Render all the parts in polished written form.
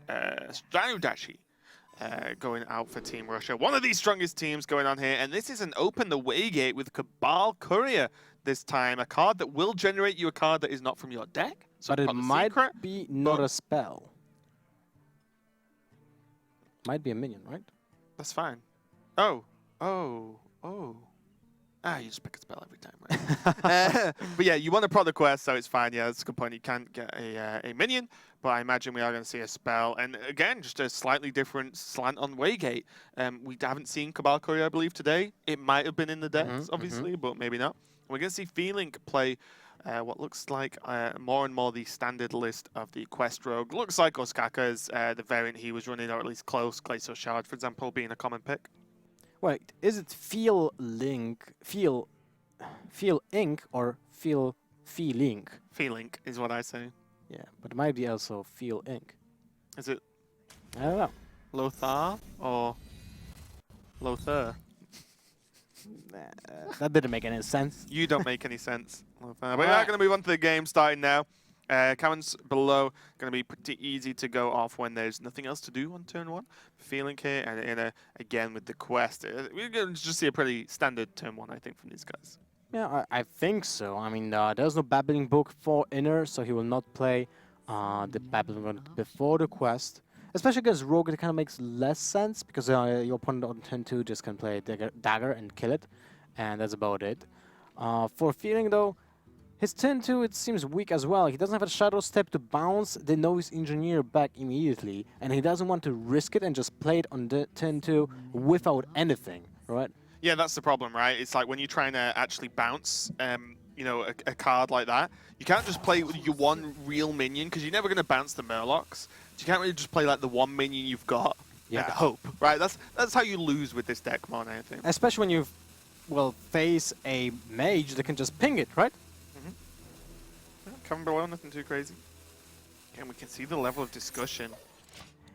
and Dashi going out for Team Russia. One of the strongest teams going on here, and this is an open the way gate with Cabal Courier this time, a card that will generate you a card that is not from your deck. So But it might secret, be not a spell. Might be a minion, right? That's fine. Oh. Ah, you just pick a spell every time, right? But yeah, you want to prod the quest, so it's fine. Yeah, that's a good point. You can't get a minion, but I imagine we are going to see a spell. And again, just a slightly different slant on Waygate. We haven't seen Cabal Courier, I believe, today. It might have been in the decks, obviously, but maybe not. We're going to see Feelink play what looks like more and more the standard list of the Quest Rogue. Looks like Osaka's the variant he was running, or at least close. Glacial Shard, for example, being a common pick. Wait, is it Feel Ink or Feelink? Feelink is what I say. Yeah, but it might be also Feel Ink. Is it I don't know. Lothar or Lothar? That didn't make any sense. You don't make any sense. But we are going to move on to the game starting now. Comments below going to be pretty easy to go off when there's nothing else to do on turn one. Feeling here and again with the quest. We're going to just see a pretty standard turn one, I think, from these guys. Yeah, I think so. I mean, there's no Babbling Book for Inner, so he will not play the Babbling Book before the quest. Especially against Rogue, it kind of makes less sense because your opponent on turn 2 just can play Dagger and kill it, and that's about it. For Feeling, though, his turn 2, it seems weak as well. He doesn't have a Shadow Step to bounce the Noise Engineer back immediately, and he doesn't want to risk it and just play it on the turn 2 without anything, right? Yeah, that's the problem, right? It's like when you're trying to actually bounce, you know, a card like that, you can't just play with your one real minion because you're never going to bounce the Murlocs. So you can't really just play like the one minion you've got and hope, right? That's how you lose with this deck more than anything. Especially when you, well, face a mage that can just ping it, right? Coming below, nothing too crazy. And we can see the level of discussion.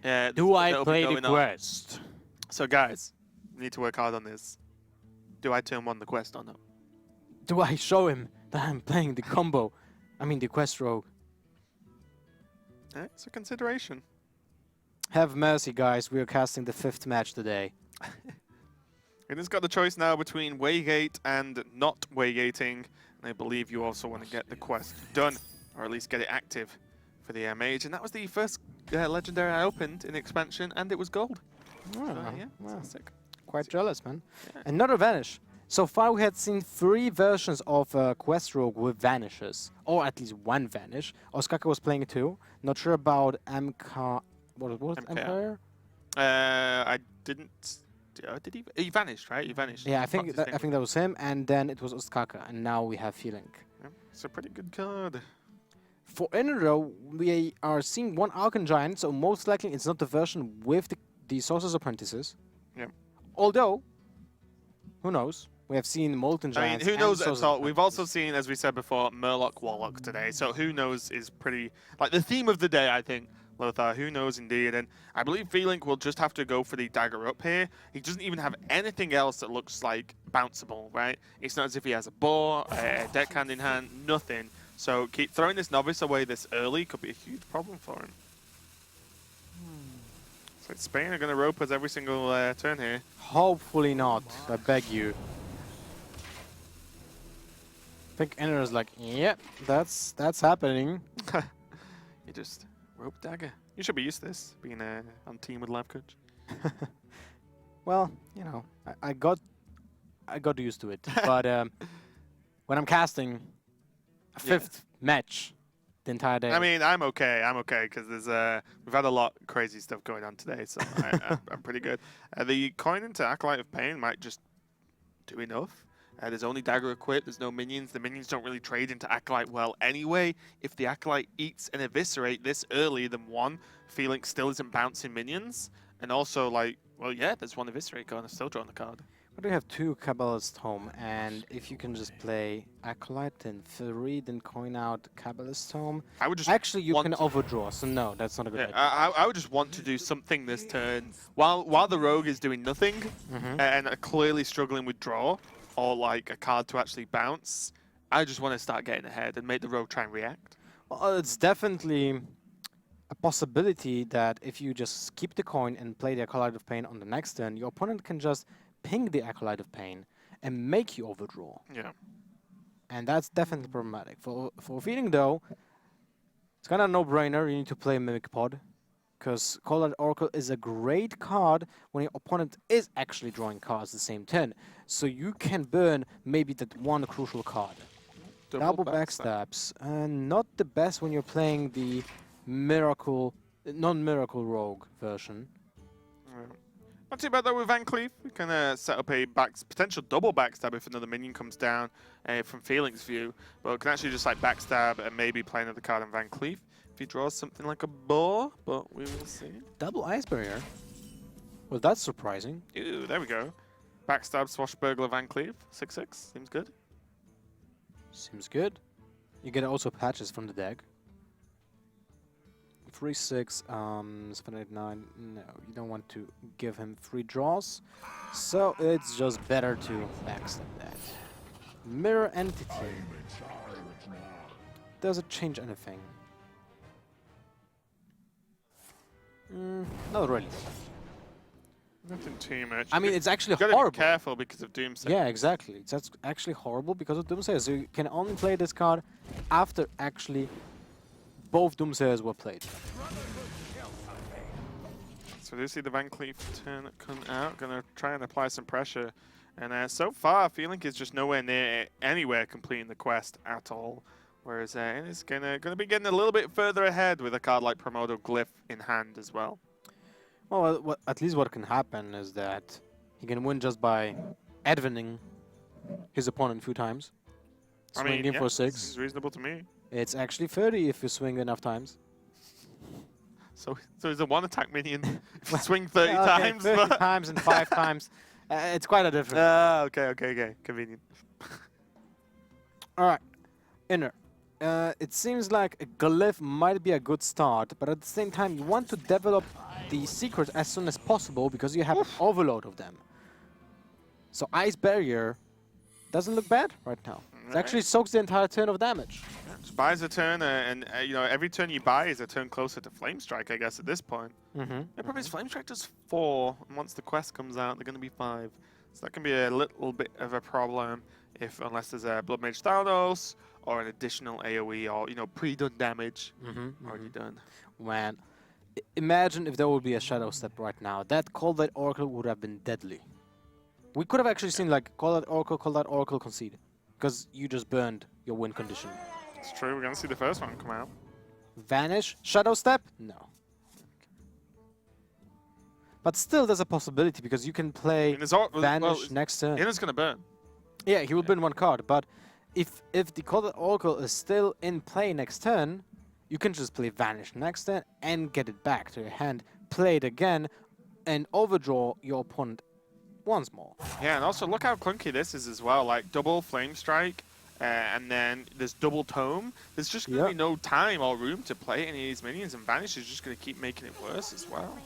Do I play the quest? So guys, we need to work hard on this. Do I turn one the quest or not? Do I show him that I'm playing the combo? I mean the quest rogue. It's a consideration. Have mercy, guys. We are casting the 5th match today. It has got the choice now between Waygate and not Waygating. And I believe you also want to get the quest done, or at least get it active for the mage. And that was the first legendary I opened in expansion, and it was gold. Oh, so, yeah, wow. sick. Quite jealous, man. Yeah. Another Vanish. So far we had seen 3 versions of Quest Rogue with Vanishes, or at least 1 Vanish. Osaka was playing it too. Not sure about MK... What was it? Empire? I didn't... did he vanished, right? He vanished. Yeah, I think that was him, and then it was Osaka, and now we have Feeling. Yeah, it's a pretty good card. For Inner, though, we are seeing 1 Archon Giant, so most likely it's not the version with the Sorcerer's Apprentices. Yeah. Although, who knows? We have seen Molten Giants. I mean, who knows at all? We've also seen, as we said before, Murloc Warlock today. So who knows is pretty... Like, the theme of the day, I think, Lothar. Who knows indeed. And I believe Feeling will just have to go for the Dagger up here. He doesn't even have anything else that looks like bounceable, right? It's not as if he has a boar, a deck hand in hand, nothing. So keep throwing this Novice away this early could be a huge problem for him. So Spain are going to rope us every single turn here. Hopefully not, I beg you. I think Inner is like, yep, that's happening. You just rope Dagger. You should be used to this, being on team with Life Coach. Well, you know, I got used to it. But when I'm casting a 5th match the entire day. I mean, I'm okay because there's we've had a lot of crazy stuff going on today, so I'm pretty good. The coin into Acolyte of Pain might just do enough. There's only Dagger equipped, there's no minions. The minions don't really trade into Acolyte well anyway. If the Acolyte eats and eviscerate this early than 1, Feeling still isn't bouncing minions. And also, like, well, yeah, there's 1 eviscerate card, I'm still drawing the card. But we have 2 Kabbalist Home, and if you can just play Acolyte and 3, then coin out Kabbalist Home. I would just actually, you can overdraw, so no, that's not a good idea. I would just want to do something this turn. While the Rogue is doing nothing, and clearly struggling with draw, or like a card to actually bounce, I just want to start getting ahead and make the Rogue try and react. Well, it's definitely a possibility that if you just keep the coin and play the Acolyte of Pain on the next turn, your opponent can just ping the Acolyte of Pain and make you overdraw. Yeah. And that's definitely problematic. For feeding though, it's kind of a no-brainer. You need to play Mimic Pod, because Colored Oracle is a great card when your opponent is actually drawing cards the same turn. So you can burn maybe that one crucial card. Double backstabs. Not the best when you're playing the Miracle, non-Miracle Rogue version. Not too bad though with Van Cleef. We can set up a potential double backstab if another minion comes down from Felix's view. But we can actually just like backstab and maybe play another card on Van Cleef if he draws something like a boar, but we will see. Double Ice Barrier? Well, that's surprising. Ooh, there we go. Backstab Swashbuckler Van Cleef, 6/6, seems good. Seems good. You get also patches from the deck. 3/6, 7/8/9. No, you don't want to give him free draws, so it's just better to backstab that. Mirror Entity. Does it change anything? Not really. Nothing too much. I mean, it's actually You've got to horrible. be careful because of Doomsday. Yeah, exactly. It's actually horrible because of Doomsayer. So you can only play this card after actually both Doomsayers were played. So do you see the Van Cleef turn come out? Gonna try and apply some pressure. And so far, Feeling is just nowhere near anywhere completing the quest at all. Whereas it's gonna be getting a little bit further ahead with a card like Primordial Glyph in hand as well. Well, at least what can happen is that he can win just by advancing his opponent a few times. Swing in for 6. It's reasonable to me. It's actually 30 if you swing enough times. So he's a one-attack minion. If you swing 30 Yeah, okay, times. 30 but times and 5 times. It's quite a difference. Okay. Convenient. All right, Inner. It seems like a Glyph might be a good start, but at the same time, you want to develop the secrets as soon as possible because you have an overload of them. So Ice Barrier doesn't look bad right now. It actually soaks the entire turn of damage. Yeah, just buys a turn, and you know every turn you buy is a turn closer to Flame Strike, I guess, at this point. The problem is Flame Strike does 4, and once the quest comes out, they're going to be 5. So that can be a little bit of a problem unless there's a Blood Mage Thanos or an additional AoE or pre-done damage already done. Man, imagine if there would be a Shadow Step right now. That Cold Light Oracle would have been deadly. We could have actually seen like Cold Light Oracle concede, because you just burned your win condition. It's true. We're going to see the first one come out. Vanish, Shadow Step? No. But still, there's a possibility because you can play Vanish next turn. Inner's going to burn. Yeah, he will burn one card, but if the Cold Light Oracle is still in play next turn, you can just play Vanish next turn and get it back to your hand, play it again, and overdraw your opponent once more. Yeah, and also look how clunky this is as well. Like double Flame Strike, and then there's double Tome. There's just going to be no time or room to play any of these minions, and Vanish is just going to keep making it worse as well.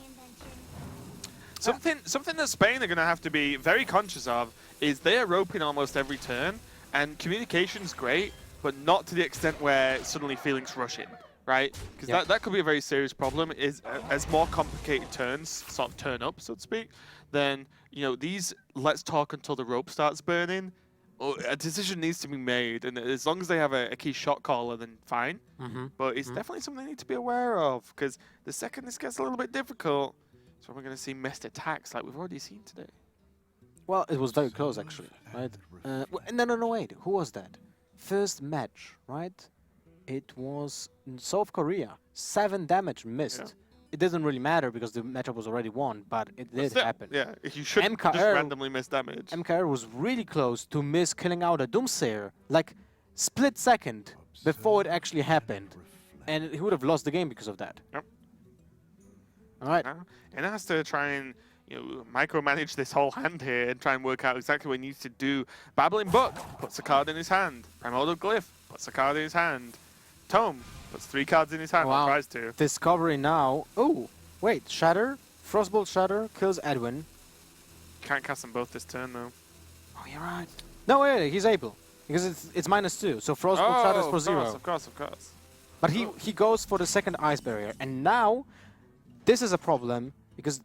Something that Spain are going to have to be very conscious of is they are roping almost every turn, and communication's great, but not to the extent where suddenly Felix rush in, right? Because that could be a very serious problem. As more complicated turns sort of turn up, so to speak, then these let's talk until the rope starts burning. A decision needs to be made, and as long as they have a key shot caller, then fine. But it's definitely something they need to be aware of, because the second this gets a little bit difficult, so we're going to see missed attacks like we've already seen today. Well, it was very close actually, right? No, wait. Who was that? First match, right? It was in South Korea. 7 damage missed. Yeah. It doesn't really matter because the matchup was already won, but it did happen. Yeah, you shouldn't just randomly miss damage. MKR was really close to miss killing out a Doomsayer, like split second before it actually happened, and he would have lost the game because of that. Yep. All right. And it has to try and micromanage this whole hand here and try and work out exactly what he needs to do. Babbling Book puts a card in his hand. Primordial Glyph puts a card in his hand. Tome puts 3 cards in his hand. Wow. Tries to. Discovery now. Oh, wait. Shatter. Frostbolt Shatter kills Edwin. Can't cast them both this turn though. Oh, you're right. No, wait, he's able. Because it's -2. So Frostbolt Shatter is for 0. Of course. But he goes for the second ice barrier, and now this is a problem because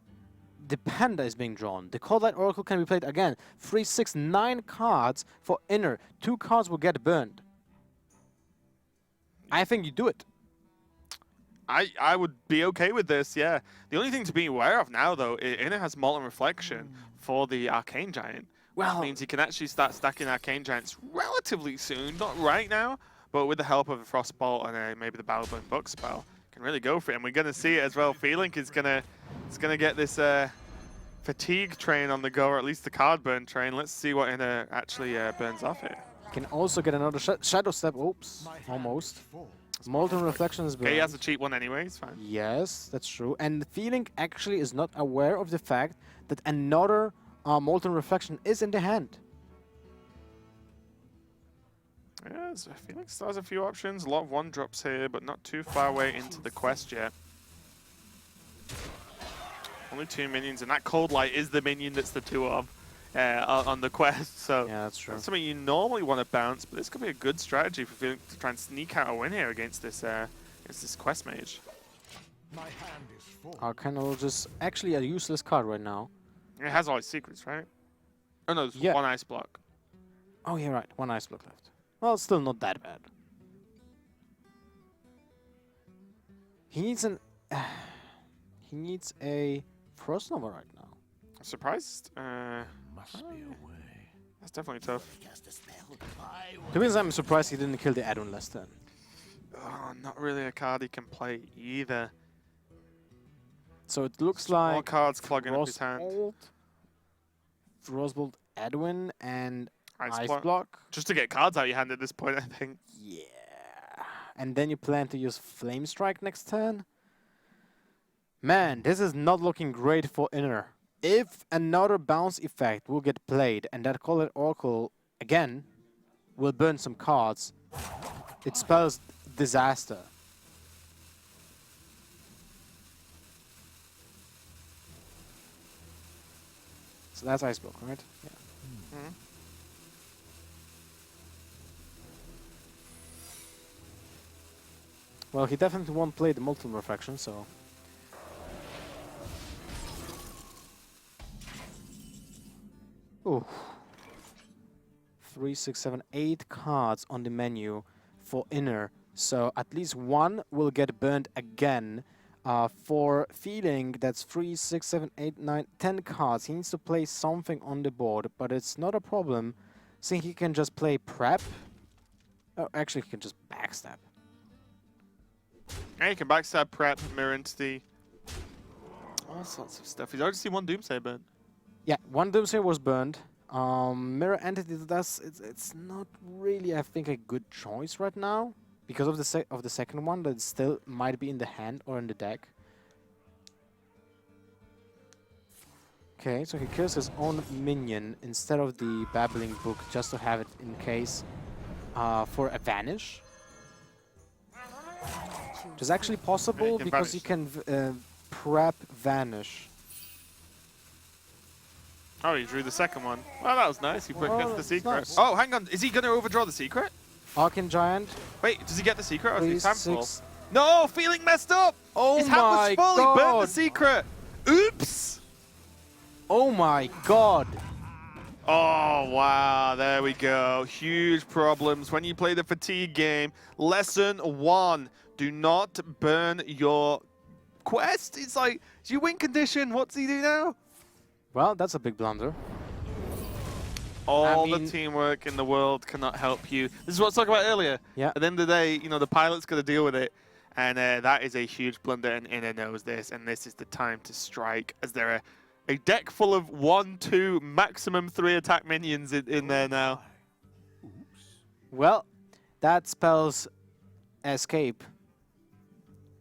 the panda is being drawn. The Cold Light Oracle can be played again. 3, 6, 9 cards for inner. 2 cards will get burned. I think you do it. I would be okay with this, yeah. The only thing to be aware of now, though, Inner has Molten Reflection for the Arcane Giant. Well, Which means he can actually start stacking Arcane Giants relatively soon. Not right now, but with the help of a Frostbolt and maybe the Battleburn Book spell, can really go for it. And we're going to see it as well. Feeling is gonna get this fatigue train on the go, or at least the card burn train. Let's see what Inner actually burns off here. can also get another Shadow Step. Oops, almost. Molten Reflection is burned. Okay, he has a cheap one anyway, it's fine. Yes, that's true. And Feeling actually is not aware of the fact that another Molten Reflection is in the hand. Yeah, so Felix still has a few options. A lot of 1-drops here, but not too far away into the quest yet. Only 2 minions, and that Cold Light is the minion that's the 2 of on the quest. So Yeah, that's true. that's something you normally want to bounce, but this could be a good strategy for Felix to try and sneak out a win here against this quest mage. Arcana will just actually a useless card right now. It has all his secrets, right? Oh no, there's Yeah. 1 ice block. Oh, yeah, right. 1 ice block left. Well, it's still not that bad. He needs an. He needs a Frost Nova right now. I'm surprised. Must be a way. That's definitely tough. To be honest, I'm surprised he didn't kill the add-on last turn. Oh, not really a card he can play either. So it looks More like cards clogging up his hand. Frostbolt, Edwin, and Ice Ice block. Block. Just to get cards out of your hand at this point, I think. Yeah. And then you plan to use Flame Strike next turn? Man, this is not looking great for Inner. If another bounce effect will get played and that Colored Oracle again will burn some cards, it spells disaster. So that's Ice Block, right? Yeah. Mhm. Well, he definitely won't play the Molten Refraction, so... Ooh. 3, 6, 7, 8 cards on the menu for Inner. So at least 1 will get burned again. For Feeling, that's 3, 6, 7, 8, 9, 10 cards. He needs to play something on the board, but it's not a problem. Since he can just play Prep. Oh, actually, he can just Backstab. Yeah, you can backstab, prep, mirror entity. All sorts of stuff. He's already seen 1 Doomsday burn. Yeah, 1 Doomsayer was burned. Mirror Entity does it's not really, I think, a good choice right now because of the second one that still might be in the hand or in the deck. Okay, so he kills his own minion instead of the Babbling Book just to have it in case for a Vanish. Which is actually possible because you can prep Vanish. Oh, he drew the second one. Well, that was nice. He Well, got the that's secret. nice. Oh, hang on. Is he going to overdraw the secret? Arcane Giant. Wait, does he get the secret or is 3, he time full? 6. No, Feeling messed up. Oh His hand was my full. He burned the god! secret. Oops. Oh my god! Oh, wow. There we go. Huge problems when you play the fatigue game. Lesson 1. Do not burn your quest. It's like, do you win condition? What does he do now? Well, that's a big blunder. All mean- the teamwork in the world cannot help you. This is what I was talking about earlier. Yeah. At the end of the day, you know, the pilot's got to deal with it. And that is a huge blunder, and Inner knows this. And this is the time to strike, as there are a deck full of 1, 2, maximum 3 attack minions in there now. Well, that spells escape.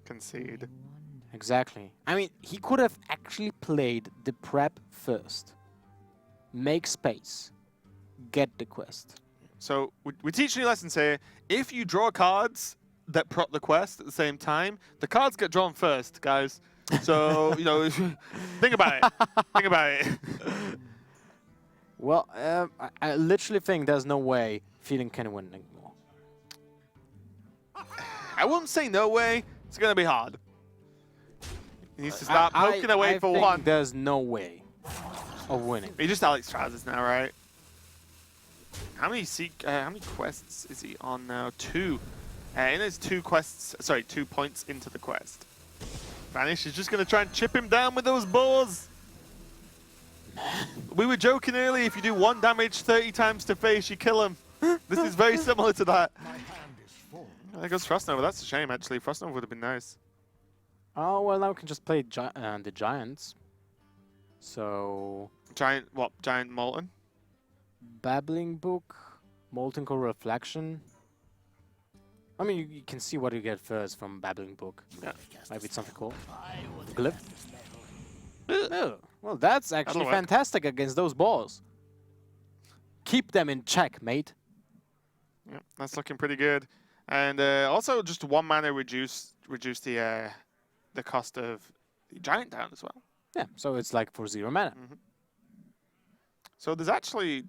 Concede. Exactly. I mean, he could have actually played the prep first. Make space. Get the quest. So we're teaching you lessons here. If you draw cards that prop the quest at the same time, the cards get drawn first, guys. So, you know, think about it. Think about it. Well, I literally think there's no way Feeling can win anymore. I wouldn't say no way. It's going to be hard. He needs to start poking away I for think one. there's no way of winning. He just Alex trousers now, right? How many quests is he on now? 2. In his 2 quests, sorry, 2 points into the quest. Vanish is just going to try and chip him down with those boars. We were joking earlier, if you do 1 damage 30 times to face, you kill him. This is very similar to that. There goes Frostnova. That's a shame, actually. Frostnova would have been nice. Oh, well, now we can just play the Giants. So... Giant, what? Giant Molten? Babbling Book, Molten Core Reflection. I mean, you can see what you get first from Babbling Book. Yeah. Maybe it's something cool. Glyph. Oh, well, that's actually work. fantastic against those balls. Keep them in check, mate. Yeah, that's looking pretty good. And also, just 1 mana reduce the cost of the Giant down as well. Yeah, so it's like for 0 mana. So there's actually...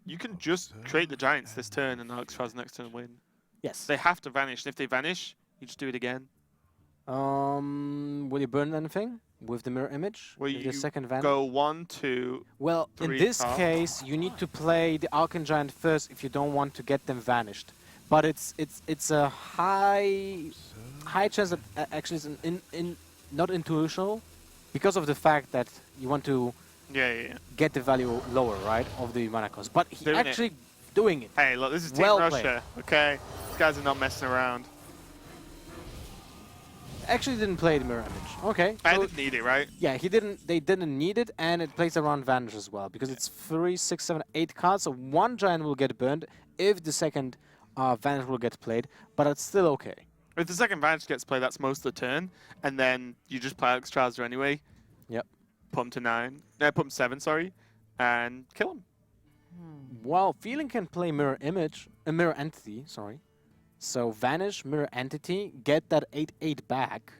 You can just create the Giants this turn and Alex Traz next turn win. Yes. They have to vanish. And if they vanish, you just do it again. Will you burn anything with the mirror image? Well, With you the second vanish? go 1, 2... Well, in 3 this top. case, you need to play the Archon Giant first if you don't want to get them vanished. But it's a high chance that actually it's not intuitional because of the fact that you want to Yeah. get the value lower, right, of the mana cost. But he Doing it. actually doing it. Hey, look, this is Team Well Russia, okay? These guys are not messing around. Actually didn't play the mirror image. Okay. I so didn't need it, right? yeah, they didn't need it, and it plays around vanish as well because it's 3, 6, 7, 8 cards. So 1 giant will get burned if the second vanish will get played, but it's still okay. If the second Vanish gets played, that's most of the turn, and then you just play Alex Trouser anyway. Yep. Put him to 9. Put him 7, sorry, and kill him. Well, Feeling can play mirror image, a mirror entity, sorry. So vanish, mirror entity, get that 8/8 back.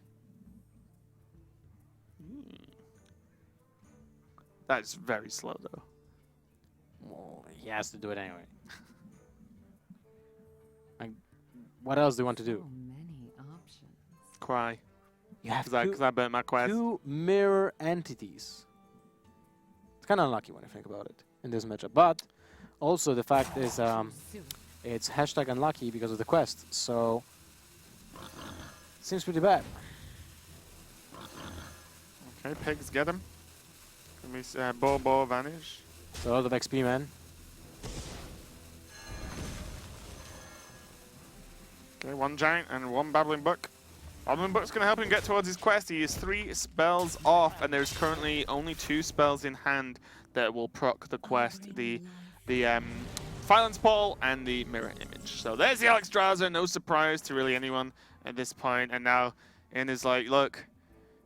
That's very slow, though. Well, he has to do it anyway. What else do you want to do? So many options. Cry. You have Because I burnt my quest. 2 mirror entities. It's kind of unlucky when you think about it in this matchup. But also the fact is it's hashtag unlucky because of the quest. So seems pretty bad. Okay, pigs get him. Let me see, Bo Vanish. So a lot of XP, man. Okay, 1 giant and 1 Babbling Book. Babbling Book's going to help him get towards his quest. He is 3 spells off, and there's currently only 2 spells in hand that will proc the quest. The Silence Ball and the Mirror Image. So there's the Alex Drowser. No surprise to really anyone at this point. And now In is like, look,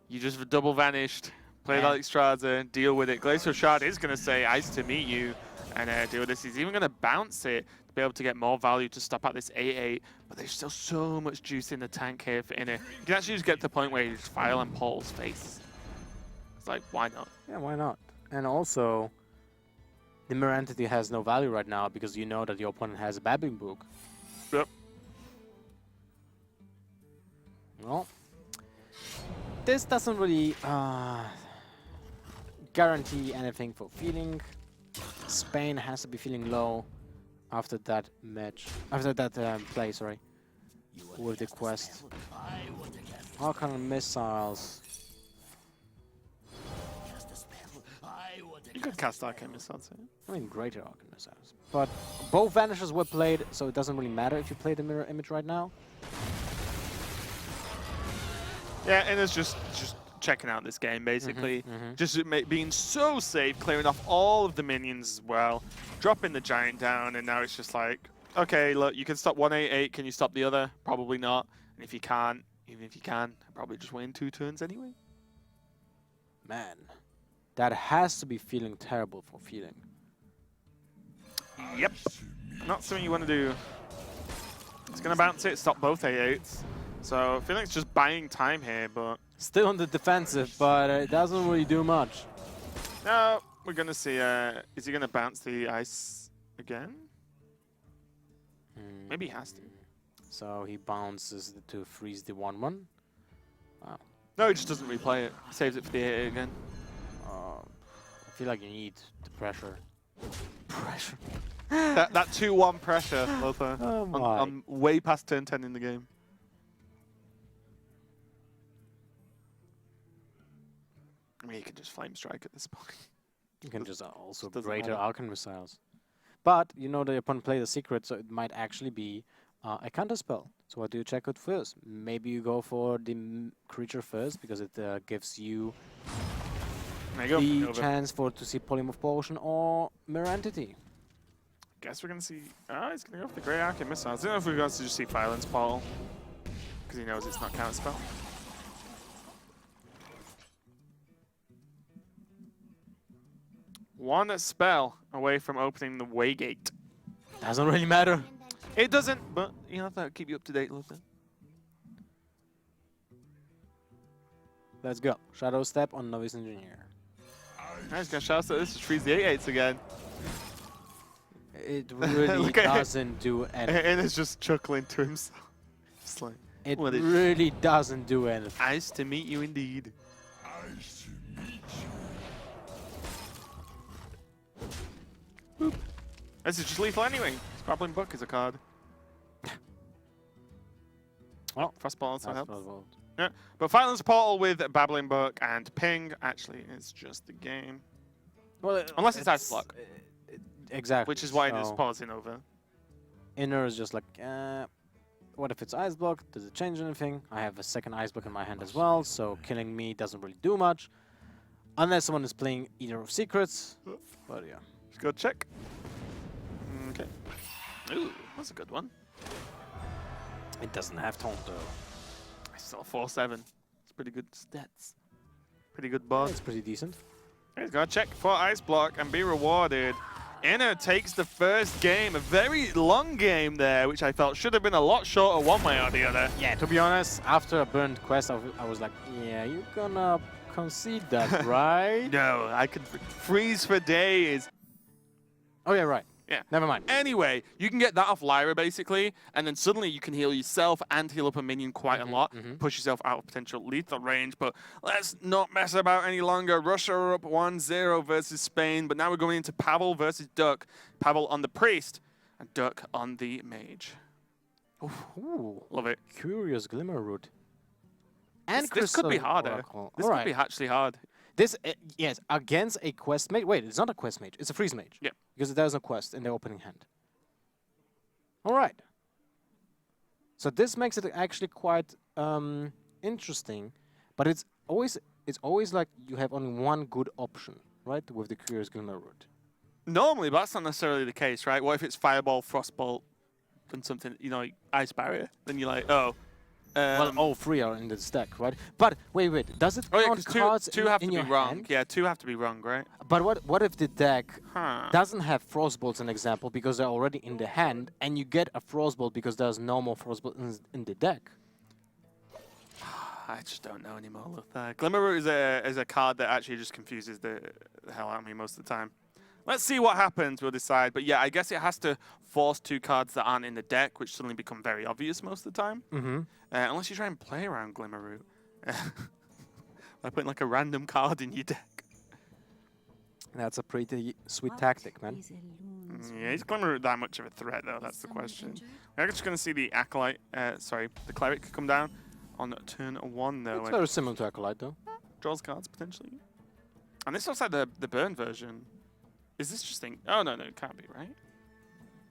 you just double vanished. Played Alex Drowser, deal with it. Glacial Shard is going to say ice to meet you and deal with this. He's even going to bounce it to be able to get more value to stop at this 8/8. But there's still so much juice in the tank here for Inner. You can actually just get to the point where you just file on Paul's face. It's like, why not? Yeah, why not? And also, the mirror entity has no value right now because you know that your opponent has a Babbling Book. Yep. Well, this doesn't really guarantee anything for Feeling. Spain has to be feeling low after that match, after that play, sorry, with the quest. All kind of missiles. You could cast Arcane Missiles. I mean, greater Arcane Missiles. But both vanishes were played, so it doesn't really matter if you play the mirror image right now. Yeah, and it's just checking out this game, basically. Just being so safe, clearing off all of the minions as well, dropping the giant down, and now it's just like, okay, look, you can stop 1/8/8, can you stop the other? Probably not. And if you can't, even if you can, I'll probably just win 2 turns anyway. Man, that has to be feeling terrible for Feeling. Yep. Not something you want to do. It's going to bounce it, stop both 8/8s. So I feel like it's just buying time here, but... Still on the defensive, but it doesn't really do much. No, we're going to see, is he going to bounce the ice again? Maybe he has to. So he bounces to freeze the 1/1. Wow. No, he just doesn't replay it. Saves it for the 8 again. I feel like you need the pressure. Pressure. that 2-1 pressure, Lothar. Oh my. I'm way past turn 10 in the game. I mean, you can just flame strike at this point. You can just also doesn't greater matter. Arcane Missiles. But you know the opponent played a secret, so it might actually be a counter spell. So what do you check out first? Maybe you go for the creature first because it gives you There you go. the Nova. chance to see Polymorph Potion or Mirror Entity. Guess we're going to see... Ah, he's going to go for the Grey Arcane Missiles. I don't know if we're going to just see Violence Portal. Because he knows it's not counter spell. One spell away from opening the Waygate. Doesn't really matter. It doesn't, but you know, that'll keep you up to date, Lothar. Let's go. Shadow Step on Novice Engineer. Nice, gonna shout out that this is freeze the 8/8s again. It really Look at him. doesn't do anything. And it's just chuckling to himself. Just like, It what is- really doesn't do anything. nice to meet you indeed. Boop. This is just lethal anyway. Scrabbling Book is a card. Oh, Frostball also that's helps. not involved. Yeah, but Violence Portal with Babbling Book and Ping, actually, it's just the game. Well, Unless it's Ice Block. Exactly. Which is why it is so pausing over. Inner is just like, what if it's Ice Block? Does it change anything? I have a second Ice Block in my hand as well, so killing me doesn't really do much. Unless someone is playing Eater of Secrets. But yeah. Let's go check. Okay. Ooh, that's a good one. It doesn't have taunt though. I saw 4/7. It's pretty good stats. Pretty good board. It's pretty decent. He's got to check for Ice Block and be rewarded. Inner takes the first game, a very long game there, which I felt should have been a lot shorter one way or the other. Yeah, to be honest, after a burned quest, I was like, yeah, you're gonna concede that, right? No, I could freeze for days. Oh yeah, right. Yeah. Never mind. Anyway, you can get that off Lyra basically, and then suddenly you can heal yourself and heal up a minion quite a lot, push yourself out of potential lethal range. But let's not mess about any longer. Russia are up 1-0 versus Spain, but now we're going into Pavel versus Duck. Pavel on the Priest, and Duck on the Mage. Ooh, Love it. Curious Glimmer Root. And This could be Crystal harder. Oracle. This could be actually hard. This, yes, against a quest mage. Wait, it's not a quest mage. It's a freeze mage. Yeah. Because there's no quest in the opening hand. All right. So this makes it actually quite interesting, but it's always like you have only one good option, right? With the Curious Glimmer Root. Normally, but that's not necessarily the case, right? What if it's Fireball, Frostbolt, and something, you know, like Ice Barrier? Then you're like, oh. Well, all three are in this deck, right? But wait, does it Oh yeah, count because cards two have to in be your wrong. hand? Yeah, two have to be wrong, right? But what if the deck Huh. doesn't have Frostbolts, an example, because they're already in the hand, and you get a Frostbolt because there's no more Frostbolt in the deck? I just don't know anymore. Lothar. Glimmer is a card that actually just confuses the hell out of me most of the time. Let's see what happens. We'll decide. But yeah, I guess it has to force two cards that aren't in the deck, which suddenly become very obvious most of the time. Mm-hmm. Unless you try and play around Glimmer Root. By putting like a random card in your deck. That's a pretty sweet tactic, man. Yeah, is Glimmer Root that much of a threat, though? That's the question. We're just going to see the Acolyte, the Cleric come down on turn 1, though. It's very similar to Acolyte, though. Draws cards, potentially. And this looks like the burn version. Is this just thing? Oh, no, it can't be, right?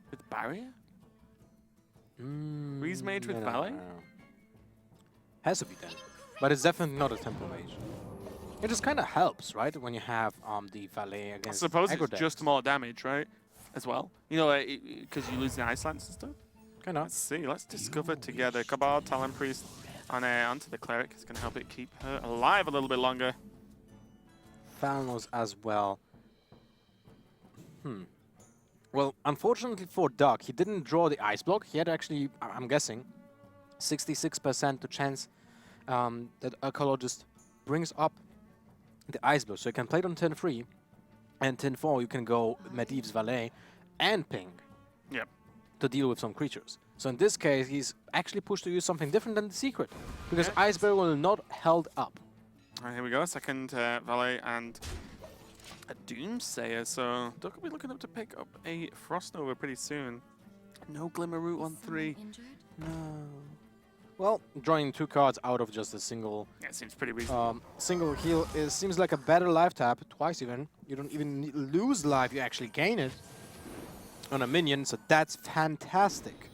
With Barrier? Freeze Mage with Valet? Has to be then. But it's definitely not a Temple Mage. It just kind of helps, right? When you have the Valet I against suppose aggro it's decks. just more damage, right? As well. You know, because you lose the Ice Lance and stuff. Kind of. Let's see. Let's discover together. Cabal, Talon Priest onto the Cleric. It's going to help it keep her alive a little bit longer. Thanos as well. Well, unfortunately for Doug, he didn't draw the Ice Block. He had actually, I'm guessing, 66% to chance that Archaeologist brings up the Ice Block. So you can play it on turn 3, and turn 4 you can go Medivh's Valet and Ping. Yep. To deal with some creatures. So in this case, he's actually pushed to use something different than the secret, because Yeah. Iceberg will not held up. Alright, here we go. Second Valet and a Doomsayer. So Duck will be looking up to pick up a Frost Nova pretty soon. No Glimmer Root on 3. No. Well, drawing 2 cards out of just a single Yeah, it seems pretty reasonable. single heal seems like a better life tap, twice even. You don't even lose life, you actually gain it on a minion, so that's fantastic.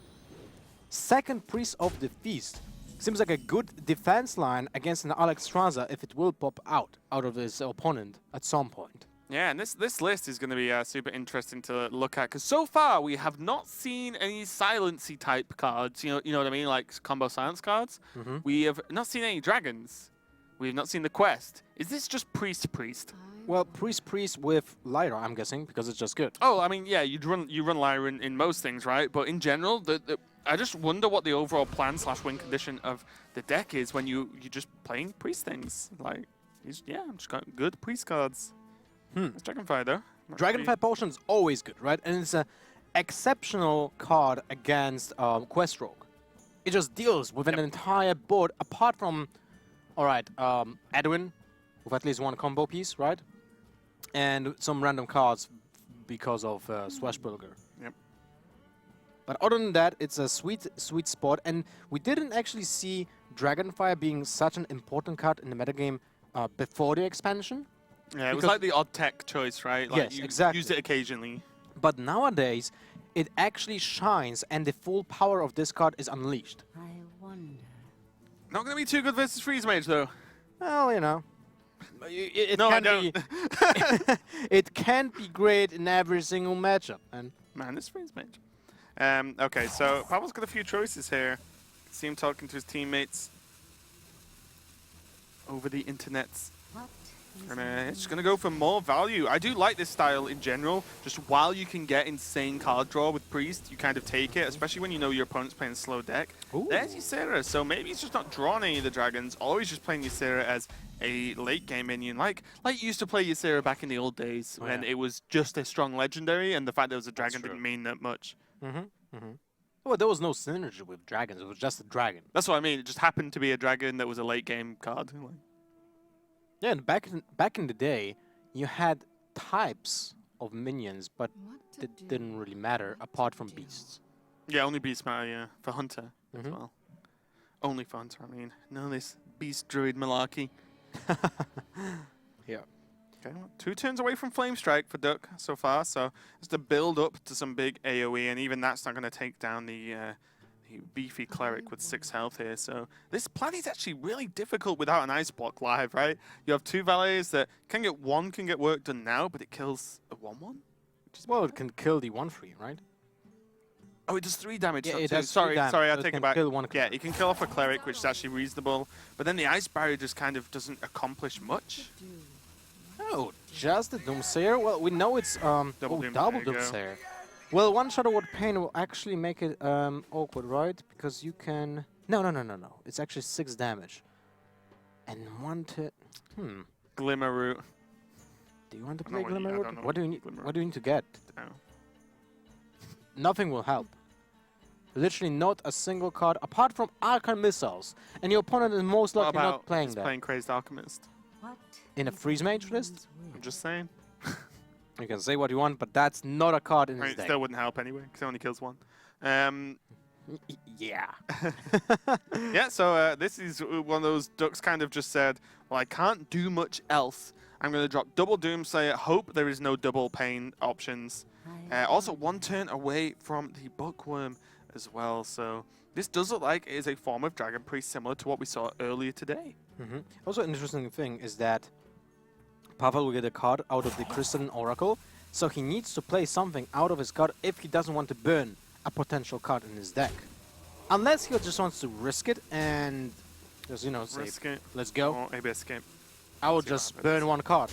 Second Priest of the Feast. Seems like a good defense line against an Alexstrasza if it will pop out of his opponent at some point. Yeah, and this list is going to be super interesting to look at, because so far we have not seen any silency type cards. You know what I mean, like combo silence cards. We have not seen any dragons. We have not seen the quest. Is this just priest? Well, priest with Lyra, I'm guessing, because it's just good. Oh, I mean, yeah, you run Lyra in most things, right? But in general, I just wonder what the overall plan / win condition of the deck is when you're just playing priest things. Like, I'm just got good priest cards. It's Dragonfire though. Dragonfire Potion's always good, right? And it's an exceptional card against Quest Rogue. It just deals with an entire board, apart from, alright, Edwin, with at least 1 combo piece, right? And some random cards because of Swashbuckler. Yep. But other than that, it's a sweet spot. And we didn't actually see Dragonfire being such an important card in the metagame before the expansion. Yeah, it was Because- like the odd tech choice, right? Like Yes, you exactly. use it occasionally. But nowadays, it actually shines, and the full power of this card is unleashed. I wonder. Not going to be too good versus Freeze Mage though. Well, you know, it No, I can don't. be it can't be great in every single matchup. And Man, this Freeze Mage. Okay, so Pavel's got a few choices here. See him talking to his teammates over the internets. What is And it? it's just going to go for more value. I do like this style in general. Just while you can get insane card draw with Priest, you kind of take it, especially when you know your opponent's playing slow deck. Ooh. There's Ysera, so maybe he's just not drawing any of the dragons, or he's just playing Ysera as a late game minion, like you used to play Ysera back in the old days when it was just a strong legendary, and the fact there was a dragon true. didn't mean that much. well, there was no synergy with dragons. It was just a dragon. That's what I mean. It just happened to be a dragon that was a late game card. Yeah, and back in the day, you had types of minions, but What to it do, didn't really matter apart from do. beasts. Yeah, only beast matter, yeah, for Hunter as well. Only for Hunter, I mean. No, this beast druid malarkey. Yeah. Okay, well, 2 turns away from Flame Strike for Duck so far, so it's to build up to some big AoE, and even that's not going to take down the beefy cleric with 6 health here. So this plan is actually really difficult without an ice block live, right? You have 2 valets that can get work done now, but it kills a 1/1. Well, it can kill the 1/3, right? Oh, it does 3 damage. Yeah, not it 2. does 3 Sorry, damage, sorry, so I'll it take can it back. kill one Yeah, cleric. you can kill off a cleric, which is actually reasonable. But then the ice barrier just kind of doesn't accomplish much. Oh, just the Doomsayer? Well, we know it's Double Doomsayer, double there you go. Doomsayer. Well, one Shadow Word Pain will actually make it awkward, right? Because you can... No. It's actually 6 damage. And one to... Glimmer Root. Do you want to I don't play know what you- Glimmer I Root? don't know What do you need? Glimmer What do you need to get? Oh. Nothing will help. Literally not a single card apart from Arcane Missiles, and your opponent is most What likely about not playing he's that. playing Crazed Alchemist? What In a Freeze Mage list, is I'm with? just saying. you can say what you want, but that's not a card in I mean, his it deck. still wouldn't help anyway, because it only kills 1. Yeah. Yeah, so this is one of those Ducks kind of just said, well, I can't do much else. I'm going to drop double Doomsayer, hope there is no double pain options. Also, 1 turn away from the Bookworm as well, so this does look like it is a form of Dragon Priest similar to what we saw earlier today. Also, an interesting thing is that Pavel will get a card out of the Crystalline Oracle, so he needs to play something out of his card if he doesn't want to burn a potential card in his deck. Unless he just wants to risk it and just, you know, say, Risk it, let's go. or maybe escape. I will see what just happens. burn 1 card.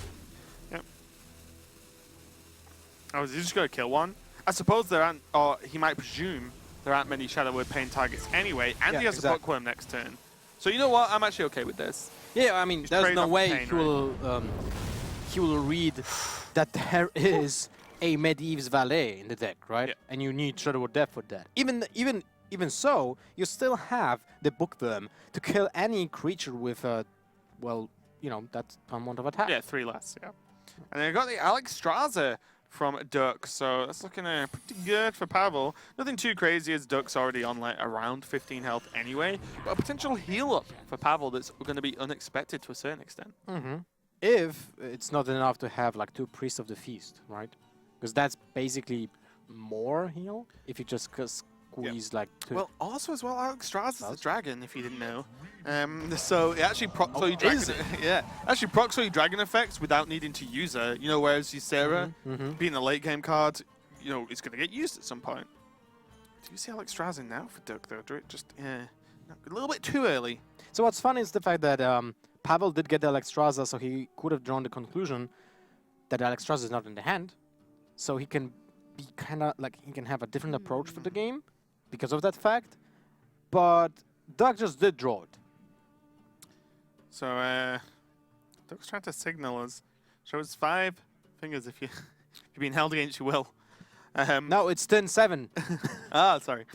Oh, is he just going to kill 1? I suppose there aren't, or he might presume there aren't many Shadow Word Pain targets anyway, and Yeah, he has exactly. a Bookworm next turn. So you know what? I'm actually okay with this. Yeah, I mean, He's there's trading no off way pain, he will read that there is a Medivh's Valet in the deck, right? Yeah. And you need Shadow Word Death for that. Even even so, you still have the bookworm to kill any creature with well, you know, that amount of attack. Yeah, 3 less, yeah. And then I got the Alex Straza from Duck, so that's looking pretty good for Pavel. Nothing too crazy as Duck's already on like around 15 health anyway, but a potential heal up for Pavel that's going to be unexpected to a certain extent. If it's not enough to have like 2 priests of the feast, right? Because that's basically more heal if you just squeeze like 2. Well, also as well, Alex Straza's a Does? dragon, if you didn't know. So it actually procs all your is dragon, yeah, actually procs all your dragon effects without needing to use her. You know, whereas Ysera, being a late game card, you know, it's going to get used at some point. Do you see Alex Straza now for Duck though? Just a little bit too early. So what's funny is the fact that Pavel did get the Alexstrasza, so he could have drawn the conclusion that Alexstrasza is not in the hand, so he can be kind of like he can have a different approach for the game because of that fact. But Doug just did draw it. So Duck's trying to signal us. Show us 5 fingers if you're being held against your will. No, it's 10-7. Sorry.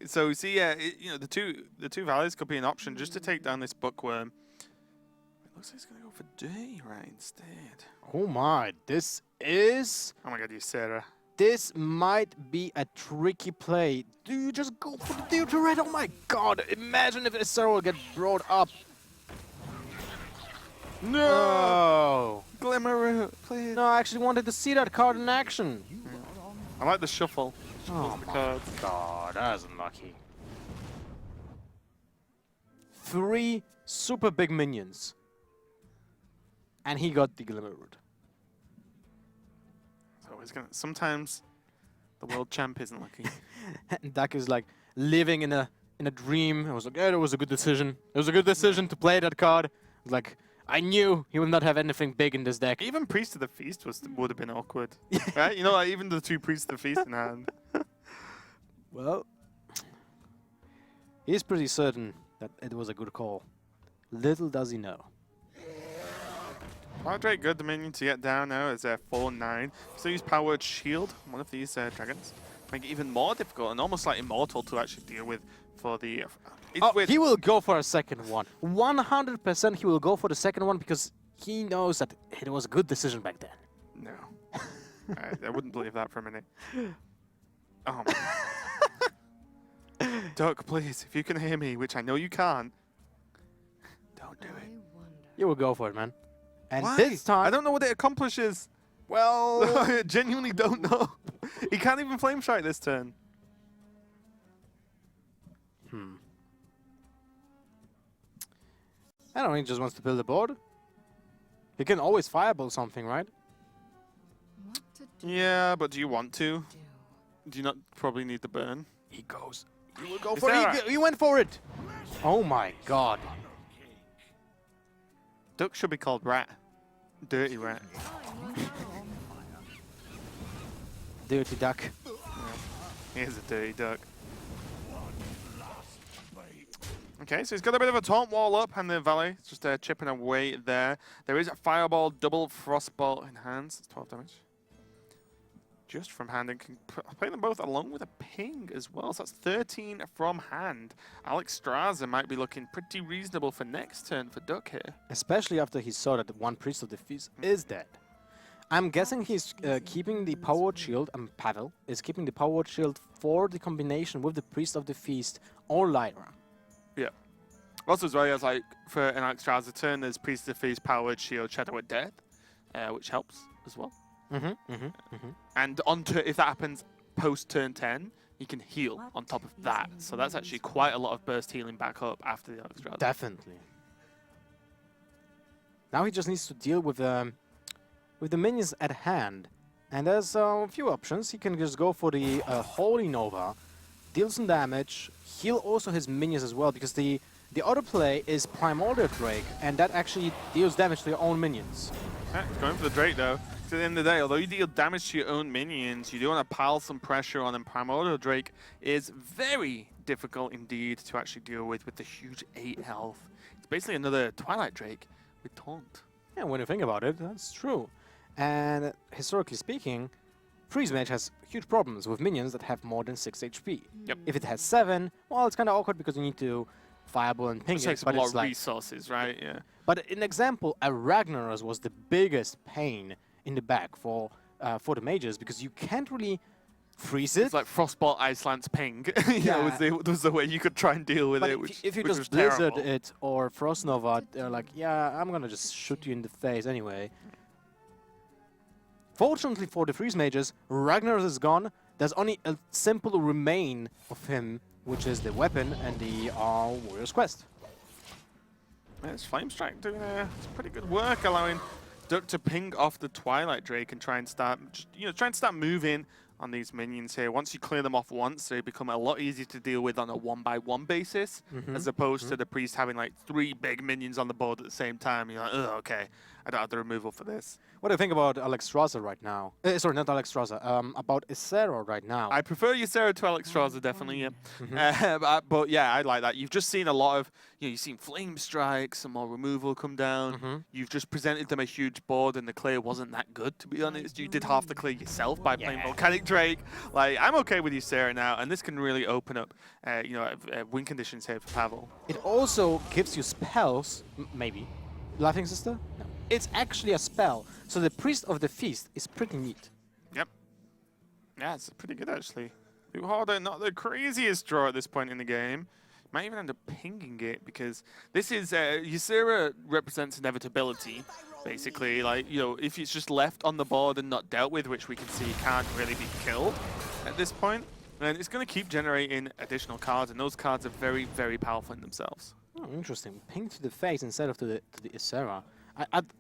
So we see, you know, the two valleys could be an option just to take down this bookworm. It looks like he's gonna go for Dirty Rat instead. Oh my, this is... Oh my God, you Sarah. This might be a tricky play. Do you just go for the Dirty Rat? Oh my God, imagine if Sarah will get brought up. No! Glimmer, please. No, I actually wanted to see that card in action. I like the shuffle. Oh the my cards. God, that's unlucky. 3 super big minions. And he got the Glimmer Root. So he's gonna. Sometimes the world champ isn't lucky. And Dak is like living in a dream. I was like, yeah, it was a good decision. It was a good decision to play that card. Like, I knew he would not have anything big in this deck. Even Priest of the Feast would have been awkward, right? You know, like even the 2 Priests of the Feast in hand. Well, he's pretty certain that it was a good call. Little does he know. Drake, good minion to get down now is 4-9. So use Powered Shield, one of these dragons. Make it even more difficult and almost like immortal to actually deal with for the... He will go for a second one. 100% he will go for the second one because he knows that it was a good decision back then. No. I wouldn't believe that for a minute. Oh my. Duck, please, if you can hear me, which I know you can't, don't do it. You will go for it, man. And Why? this time... I don't know what it accomplishes. Well... I genuinely don't know. He can't even Flame Strike this turn. I don't know, he just wants to build a board. He can always fireball something, right? What to Yeah, but do you want to? Do you not probably need the burn? He goes. He will go Is for that it. right? He went for it. Oh my God. Duck should be called Rat. Dirty Rat. Dirty Duck. He is a dirty duck. Okay, so he's got a bit of a taunt wall up, and the Valley is just chipping away there. There is a Fireball, double Frostbolt in hands. That's 12 damage. Just from hand, and can play them both along with a ping as well. So that's 13 from hand. Alex Straza might be looking pretty reasonable for next turn for Duck here. Especially after he saw that one Priest of the Feast is dead. I'm guessing he's keeping the Powered Shield, and Pavel is keeping the Powered Shield for the combination with the Priest of the Feast or Lyra. Yeah. Also as well, as like for an Alex Straza turn, there's Priest of the Feast, Powered Shield, Shadow of Death, which helps as well. And if that happens post turn 10, he can heal on top of that. So that's actually quite a lot of burst healing back up after the Alex Straza. Definitely. Now he just needs to deal with the minions at hand. And there's a few options. He can just go for the Holy Nova, deal some damage, heal also his minions as well, because the other play is Primordial Drake, and that actually deals damage to your own minions. Yeah, he's going for the Drake though. So at the end of the day, although you deal damage to your own minions, you do want to pile some pressure on them. Primordial Drake is very difficult indeed to actually deal with the huge 8 health. It's basically another Twilight Drake with Taunt. Yeah, when you think about it, that's true. And historically speaking, Freeze Mage has huge problems with minions that have more than 6 HP. Yep. If it has 7, well, it's kind of awkward because you need to Fireball and ping It it. takes But a lot it's of like, resources, right? Yeah. but an example, a Ragnaros was the biggest pain in the back for the mages because you can't really freeze it. It's like Frostbolt, Ice Lance, Ping. You know, was the way you could try and deal with But it, if you which just was Blizzard terrible. it or Frost Nova, they're like, yeah, I'm gonna just shoot you in the face anyway. Fortunately for the Freeze Mages, Ragnaros is gone. There's only a simple remain of him, which is the weapon and the Warrior's Quest. Yeah, it's Flame Strike doing some pretty good work, allowing Duck to ping off the Twilight Drake and try and start, moving on these minions here. Once you clear them off once, they become a lot easier to deal with on a one-by-one basis, as opposed to the priest having like 3 big minions on the board at the same time. You're like, oh, okay, I don't have the removal for this. What do you think about Alexstrasza right now? Sorry, not Alexstrasza. About Isera right now. I prefer Ysera to Alexstrasza, definitely, yeah. But yeah, I like that. You've just seen a lot of, you've seen Flame Strike, some more removal come down. You've just presented them a huge board, and the clear wasn't that good, to be honest. You did half the clear yourself by playing Volcanic Drake. Like, I'm okay with Ysera now, and this can really open up, win conditions here for Pavel. It also gives you spells, maybe. Laughing Sister? No. It's actually a spell. So the Priest of the Feast is pretty neat. Yep. Yeah, it's pretty good, actually. Loot Hoarder, not the craziest draw at this point in the game. Might even end up pinging it, because this is, Ysera represents inevitability, basically. Like, if it's just left on the board and not dealt with, which we can see can't really be killed at this point, then it's going to keep generating additional cards, and those cards are very, very powerful in themselves. Oh, interesting. Ping to the face instead of to the Ysera.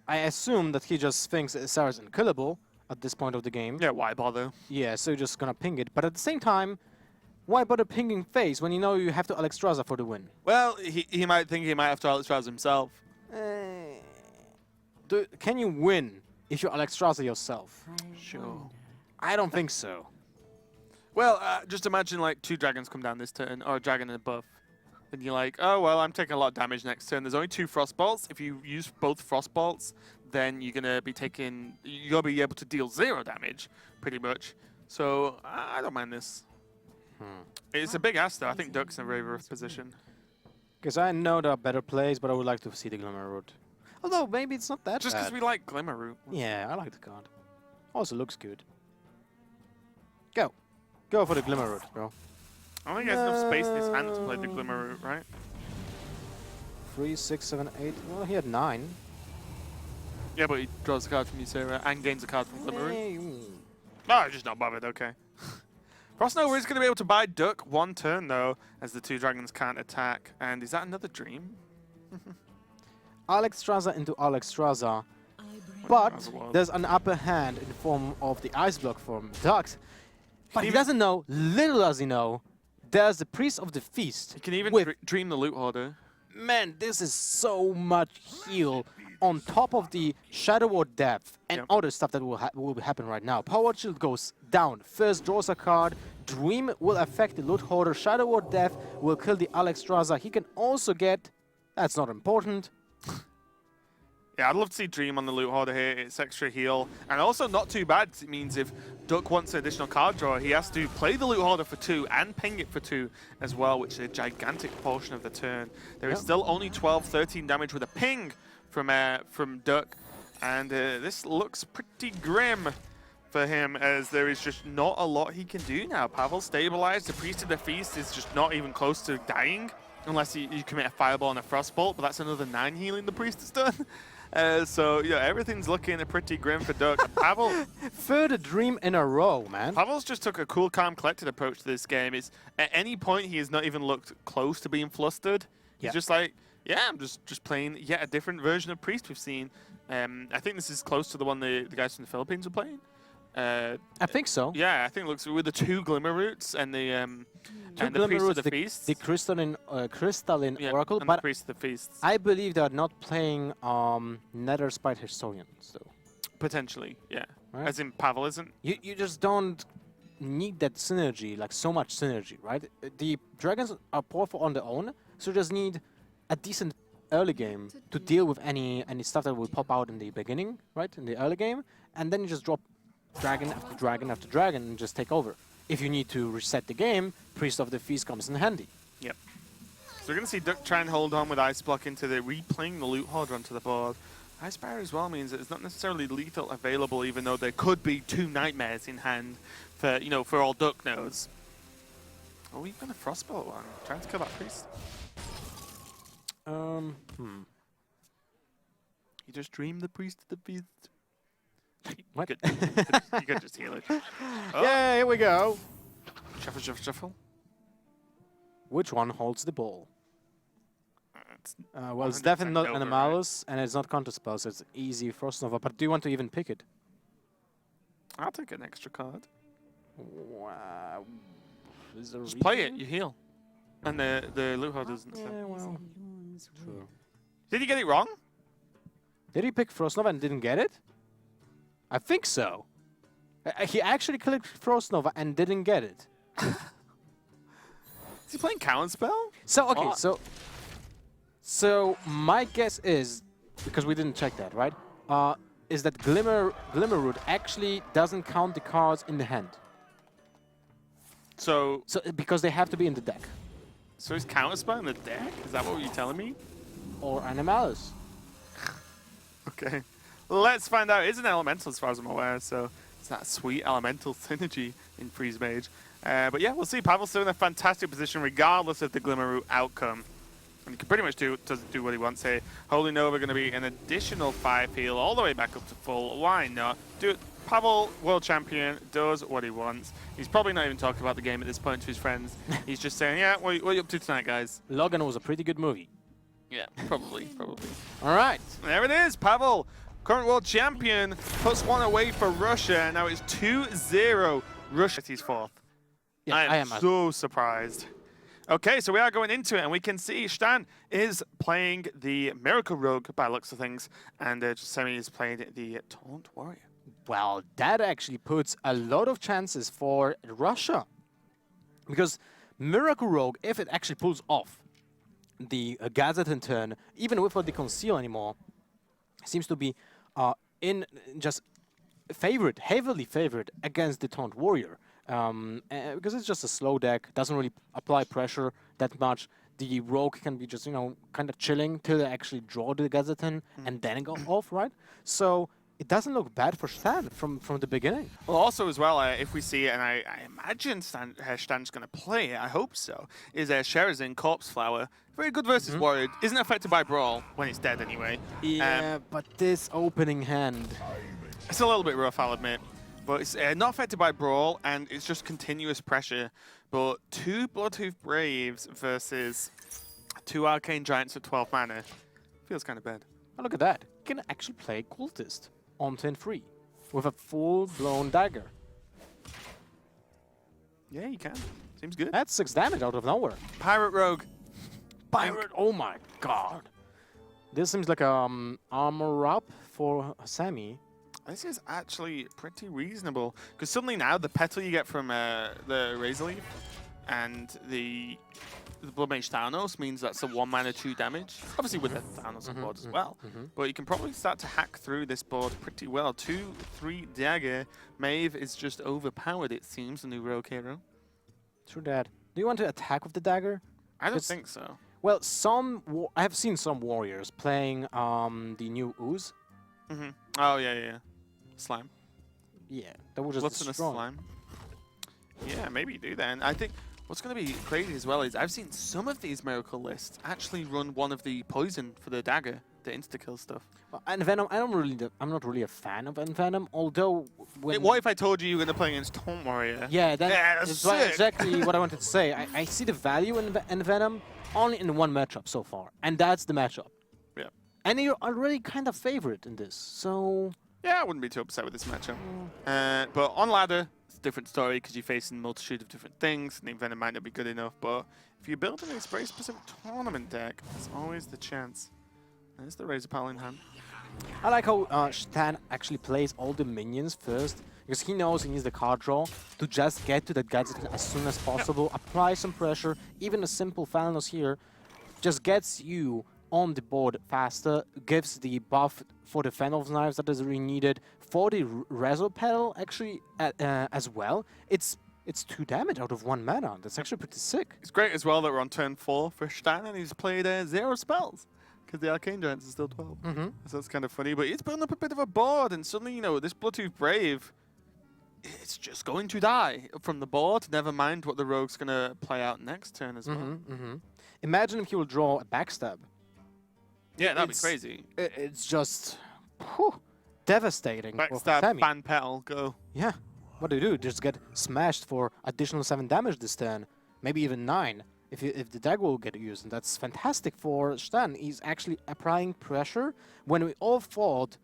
I assume that he just thinks Ysera is unkillable at this point of the game. Yeah, why bother? Yeah, so you're just gonna ping it. But at the same time, why bother pinging face when you know you have to Alexstrasza for the win? Well, he might think he might have to Alexstrasza himself. Can you win if you Alexstrasza yourself? Sure. I don't think so. Well, just imagine like 2 dragons come down this turn, or a dragon and a buff. Then you're like, oh, well, I'm taking a lot of damage next turn. There's only 2 Frostbolts. If you use both Frostbolts, then you're going to be you're going to be able to deal 0 damage, pretty much. So, I don't mind this. It's a big ask, though. I think Duck's in a very rough position. Because I know there are better plays, but I would like to see the Glimmer Root. Although, maybe it's not that Just bad. because we like Glimmer Root. Yeah, I like the card. Also looks good. Go. Go for the Glimmer Root, bro. I don't think he has enough space in his hand to play the Glimmer Root, right? 3, 6, 7, 8. Well, he had 9. Yeah, but he draws a card from Ysera and gains a card from Glimmer Root. Mm. Oh, just not bothered, okay. Frost Nova is going to be able to buy Duck 1 turn, though, as the 2 dragons can't attack. And is that another dream? Alexstrasza into Alexstrasza. But As it was. there's an upper hand in the form of the Ice Block from Dux. But he even- doesn't know, little does he know, there's the Priest of the Feast. He can even with, dream the Loot Hoarder. man, this is so much heal on top of the Shadow Ward depth and Yep. other stuff that will happen right now. Power Shield goes down. First draws a card. Dream will affect the Loot Hoarder. Shadow Ward depth will kill the Alexstrasza. He can also get, that's not important, Yeah, I'd love to see Dream on the Loot Hoarder here. It's extra heal. And also not too bad, 'cause it means if Duck wants an additional card draw, he has to play the Loot Hoarder for 2 and ping it for 2 as well, which is a gigantic portion of the turn. There is still only 12, 13 damage with a ping from Duck. And this looks pretty grim for him, as there is just not a lot he can do now. Pavel stabilized. The Priest of the Feast is just not even close to dying, unless you commit a Fireball and a Frostbolt, but that's another 9 healing the Priest has done. So, yeah, everything's looking pretty grim for Duck. Pavel, third dream in a row, man. Pavel's just took a cool, calm, collected approach to this game. It's, at any point, he has not even looked close to being flustered. He's just like, yeah, I'm just playing yet a different version of Priest we've seen. I think this is close to the one the guys from the Philippines are playing. I think so. Yeah, I think it looks with the 2 Glimmer Roots and the and the Glimmer Priest Roots, of the Feast. the crystalline Yeah, Oracle, and the but Priest of the Feasts. I believe they are not playing Nether Spite Historians, though. Potentially, yeah. Right. As in Pavel isn't. You just don't need that synergy, like so much synergy, right? The dragons are powerful on their own, so you just need a decent early game to deal with any stuff that will pop out in the beginning, right? In the early game, and then you just drop dragon after dragon after dragon and just take over. If you need to reset the game, Priest of the Feast comes in handy. Yep. So we're going to see Duck try and hold on with Ice Block into the replaying the Loot Hoarder onto the board. Ice Barrier as well means that it's not necessarily lethal available, even though there could be 2 Nightmares in hand for, you know, for all Duck knows. Oh, we've got a Frostbolt one. Trying to kill that Priest. You just dream the Priest of the Feast. What? You could just heal it. Oh. Yeah, here we go. Shuffle, shuffle, shuffle. Which one holds the ball? It's Well, it's 100% definitely not Nova, Animalus, and it's not Counterspell, so it's easy Frost Nova. But do you want to even pick it? I'll take an extra card. Wow. Is there a Just play it, reason? you heal. And the Loot Hoarder doesn't. Yeah, well, true. Did you get it wrong? Did he pick Frost Nova and didn't get it? I think so. He actually clicked Frost Nova and didn't get it. Is he playing Counterspell? So, okay, Oh. so my guess is, because we didn't check that, right? Is that Glimmerroot actually doesn't count the cards in the hand. So Because they have to be in the deck. So is Counterspell in the deck? Is that what you're telling me? Or Animalus. Okay. Let's find out. It's an elemental as far as I'm aware, so it's that sweet elemental synergy in Freeze Mage. But yeah, we'll see. Pavel's still in a fantastic position regardless of the Glimmerroot outcome. And he can pretty much do what he wants here. Holy Nova going to be an additional 5 heal all the way back up to full. Why not? Do it. Pavel, world champion, does what he wants. He's probably not even talking about the game at this point to his friends. He's just saying, yeah, what are you up to tonight, guys? Logan was a pretty good movie. Yeah, probably. All right. There it is, Pavel, current world champion, puts one away for Russia. Now it's 2-0. Russia, he's 4th. Yeah, I am so surprised. Okay, so we are going into it, and we can see Stan is playing the Miracle Rogue by looks of things, and Semi is playing the Taunt Warrior. Well, that actually puts a lot of chances for Russia. Because Miracle Rogue, if it actually pulls off the Gazetton turn, even without the Conceal anymore, seems to be heavily favored against the Taunt Warrior. Because it's just a slow deck, doesn't really apply pressure that much. The Rogue can be just, kind of chilling till they actually draw the Gazetton and then go off, right? So it doesn't look bad for Stan from the beginning. Well, also as well, if we see it, and I imagine Stan's going to play it, I hope so, is Sherazin, Corpse Flower. Very good versus Warrior. Isn't affected by Brawl when it's dead anyway. Yeah, but this opening hand... It's a little bit rough, I'll admit. But it's not affected by Brawl, and it's just continuous pressure. But 2 Bloodhoof Braves versus 2 Arcane Giants for 12 mana feels kind of bad. Oh, look at that. You can actually play Cultist on turn 3 with a full-blown dagger. Yeah, you can. Seems good. That's 6 damage out of nowhere. Pirate Rogue. Pirate, oh my god. This seems like armor up for Sammy. This is actually pretty reasonable, because suddenly now the petal you get from the Razor Leaf and the Blood Mage Thanos means that's a 1 mana 2 damage. Obviously with the Thanos on board as well. But you can probably start to hack through this board pretty well. 2/3 dagger. Maeve is just overpowered, it seems, the new rogue hero. True that. Do you want to attack with the dagger? I don't think so. Well, I have seen some warriors playing the new Ooze. Oh, yeah. Slime. Yeah, that will just What's in a destroy. slime? Yeah, maybe you do then. I think what's going to be crazy as well is I've seen some of these miracle lists actually run one of the poison for the dagger, the insta-kill stuff. And Venom, I'm not really a fan of Envenom, although when... What if I told you you were going to play against Taunt Warrior? Yeah, that's that's sick. exactly what I wanted to say. I see the value in Envenom only in one matchup so far, and that's the matchup. Yeah. And you're already kind of favorite in this, so... Yeah, I wouldn't be too upset with this matchup. But on ladder, it's a different story because you're facing a multitude of different things, and the Envenom might not be good enough, but if you build an very specific tournament deck, there's always the chance. There's the Razor Pal in hand. I like how Stan actually plays all the minions first, because he knows he needs the card draw to just get to that gadget as soon as possible, apply some pressure. Even a simple Thanos here just gets you on the board faster, gives the buff for the Fan of Knives that is really needed, for the Rezo Pedal actually as well. It's 2 damage out of 1 mana. That's actually pretty sick. It's great as well that we're on turn 4 for Stan and he's played 0 spells because the Arcane Giants is still 12. So that's kind of funny, but he's building up a bit of a board and suddenly, you know, this Bloodtooth Brave, it's just going to die from the board, never mind what the Rogue's going to play out next turn as well. Imagine if he will draw a Backstab. Yeah, that'd be It's- crazy. It's just devastating. for Backstab, Sammy. Fan Petal, go. Yeah. What do? Just get smashed for additional 7 damage this turn. Maybe even 9 if the dagger will get used. And that's fantastic for Stan. He's actually applying pressure when we all thought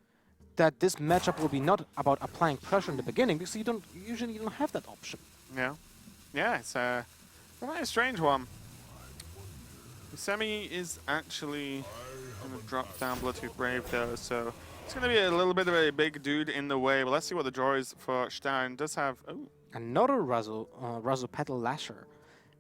that this matchup will be not about applying pressure in the beginning because you don't have that option. Yeah. Yeah, it's a very strange one. Semi is actually going to drop down Bloodtooth Brave though, so it's going to be a little bit of a big dude in the way. But let's see what the draw is for Stein. Does have Another Razzle Petal Lasher.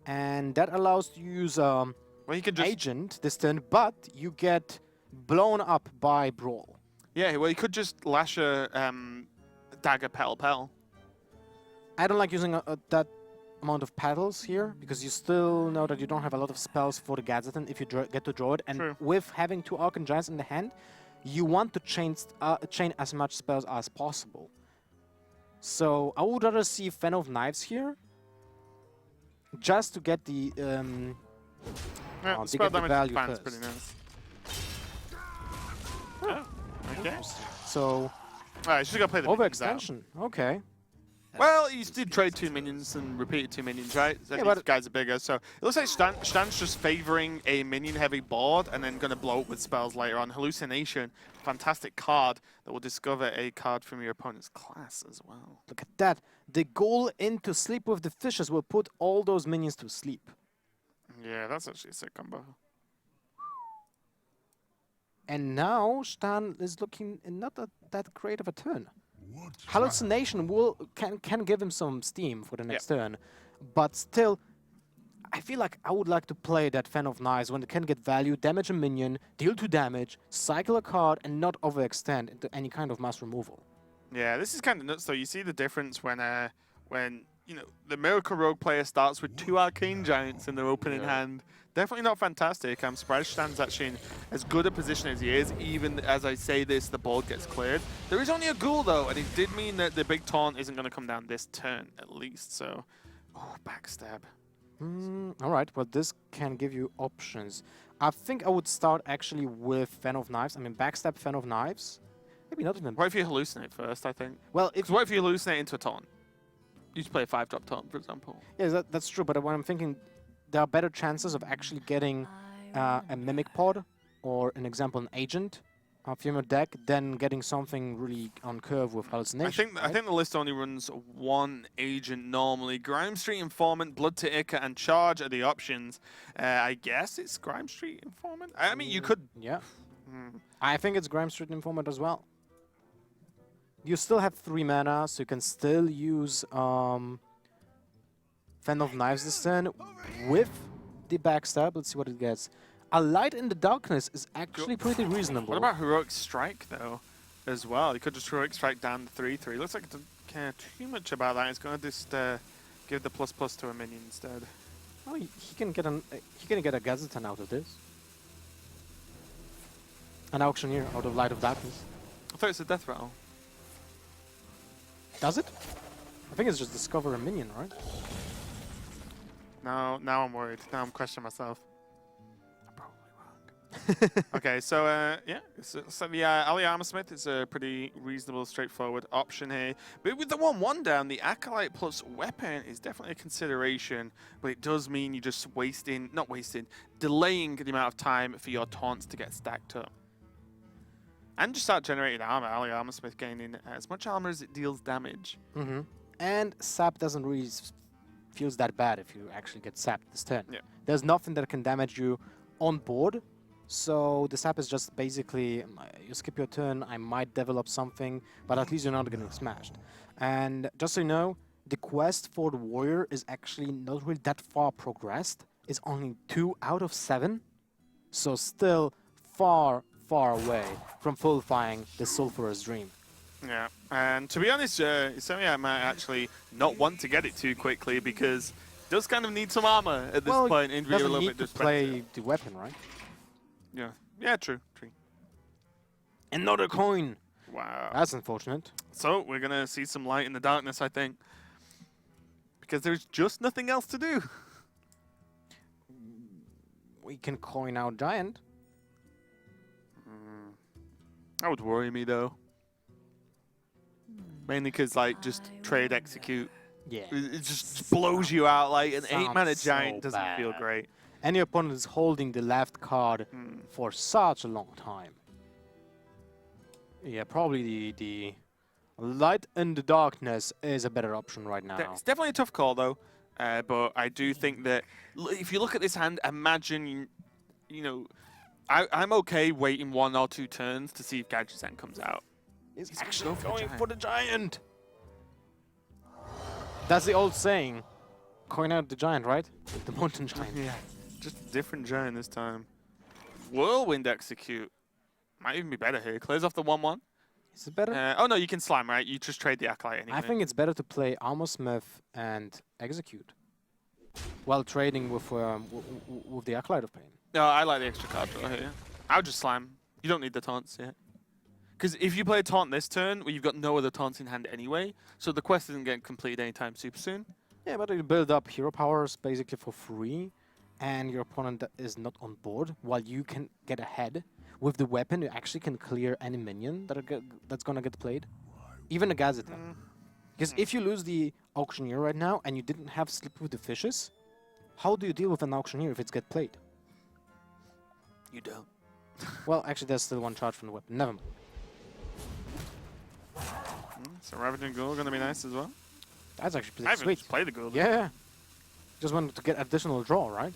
And that allows to use well, he could just Agent this turn, but you get blown up by Brawl. yeah, well, he could just lash a dagger Pel. I don't like using that amount of petals here because you still know that you don't have a lot of spells for the Gazetton if you get to draw it. And True. with having 2 Arcane Giants in the hand, you want to chain as much spells as possible. So I would rather see Fan of Knives here just to get the Yeah, to spell get the damage value fan's first. pretty nice. Oh, okay. So Alright, he's just got to play the minions out. overextension. Okay. Well, he did trade 2 minions and repeated 2 minions, right? So Yeah, these but- guys are bigger. So it looks like Stan's just favoring a minion-heavy board and then going to blow up with spells later on. Hallucination, fantastic card that will discover a card from your opponent's class as well. Look at that. The goal into Sleep with the Fishes will put all those minions to sleep. Yeah, that's actually a sick combo. And now Stan is looking in not that great of a turn. Hallucination can give him some steam for the next turn, but still, I feel like I would like to play that Fan of Knives when it can get value, damage a minion, deal 2 damage, cycle a card, and not overextend into any kind of mass removal. Yeah, this is kind of nuts though. You see the difference when you know the Miracle Rogue player starts with 2 Arcane Giants in their opening hand. Definitely not fantastic. I'm surprised Stan's actually in as good a position as he is. Even as I say this, the board gets cleared. There is only a ghoul though, and it did mean that the big taunt isn't going to come down this turn at least. So, oh, backstab. All right, well this can give you options. I think I would start actually with Fan of Knives. I mean backstab Fan of Knives. Maybe not even. What if you hallucinate first? I think. Well, if Because what if you hallucinate into a taunt? You just play a 5-drop taunt, for example. yeah, that's true. But what I'm thinking, there are better chances of actually getting a Mimic Pod or, an example, an Agent from your deck than getting something really on curve with Hallucination. I think the list only runs 1 agent normally. Grime Street Informant, Blood to Ica, and Charge are the options. I guess it's Grime Street Informant. I mean, you could. Yeah. I think it's Grime Street Informant as well. You still have 3 mana, so you can still use Fan of Knives this turn with the backstab. Let's see what it gets. A Light in the Darkness is actually pretty reasonable. What about Heroic Strike, though, as well? You could just Heroic Strike down to 3/3. Looks like it doesn't care too much about that. It's going to just give the +++ to a minion instead. Oh, he can get a Gazetton out of this. An Auctioneer out of Light of Darkness. I thought it's a death rattle. Does it? I think it's just discover a minion, right? Now I'm worried. Now I'm questioning myself. I'm probably wrong. Okay, so yeah, so the Ali Armorsmith is a pretty reasonable, straightforward option here. But with the 1/1 down, the Acolyte plus Weapon is definitely a consideration. But it does mean you're just delaying the amount of time for your taunts to get stacked up. And just start generating armor. Ali Armorsmith gaining as much armor as it deals damage. And sap doesn't really feels that bad if you actually get sapped this turn. Yeah. There's nothing that can damage you on board, so the sap is just basically you skip your turn, I might develop something, but at least you're not getting smashed. And just so you know, the quest for the warrior is actually not really that far progressed. It's only 2 out of 7, so still far, far away from fulfilling the sulfurous dream. Yeah, and to be honest, I might actually not want to get it too quickly because it does kind of need some armor at this Well, point and be a doesn't little need bit to play the weapon, right? Yeah, yeah, true. Another coin. Wow. That's unfortunate. So we're gonna see some light in the darkness, I think, because there's just nothing else to do. We can coin out giant. That would worry me though. Mainly because like just trade execute, Yeah. it just blows you out. Like an Sounds 8-mana giant so doesn't feel bad. great. And your opponent is holding the left card for such a long time. Yeah, probably the light in the darkness is a better option right now. It's definitely a tough call though, but I do think that if you look at this hand, imagine you know, I'm okay waiting 1 or 2 turns to see if Gadgetzan comes out. He's actually going for the giant. That's the old saying. Coin out the giant, right? The mountain giant. Yeah, just a different giant this time. Whirlwind execute. Might even be better here. Clears off the 1/1. Is it better? Oh no, you can slime, right? You just trade the Acolyte anyway. I think it's better to play Armor Smith and execute while trading with the Acolyte of Pain. No, I like the extra card draw here. I would just slam. You don't need the taunts yet. Because if you play a taunt this turn, well, you've got no other taunts in hand anyway, so the quest isn't getting completed anytime super soon. Yeah, but you build up hero powers basically for free, and your opponent is not on board, while you can get ahead. With the weapon, you actually can clear any minion that's gonna get played. Even a Gadgetzan. Because if you lose the Auctioneer right now, and you didn't have Sleep with the Fishes, how do you deal with an Auctioneer if it's get played? You don't. Well, actually, there's still 1 charge from the weapon. Never mind. So Ravaging Ghoul gonna be nice as well. That's actually I pretty haven't sweet. just played the Ghoul. Yeah. Just wanted to get additional draw, right?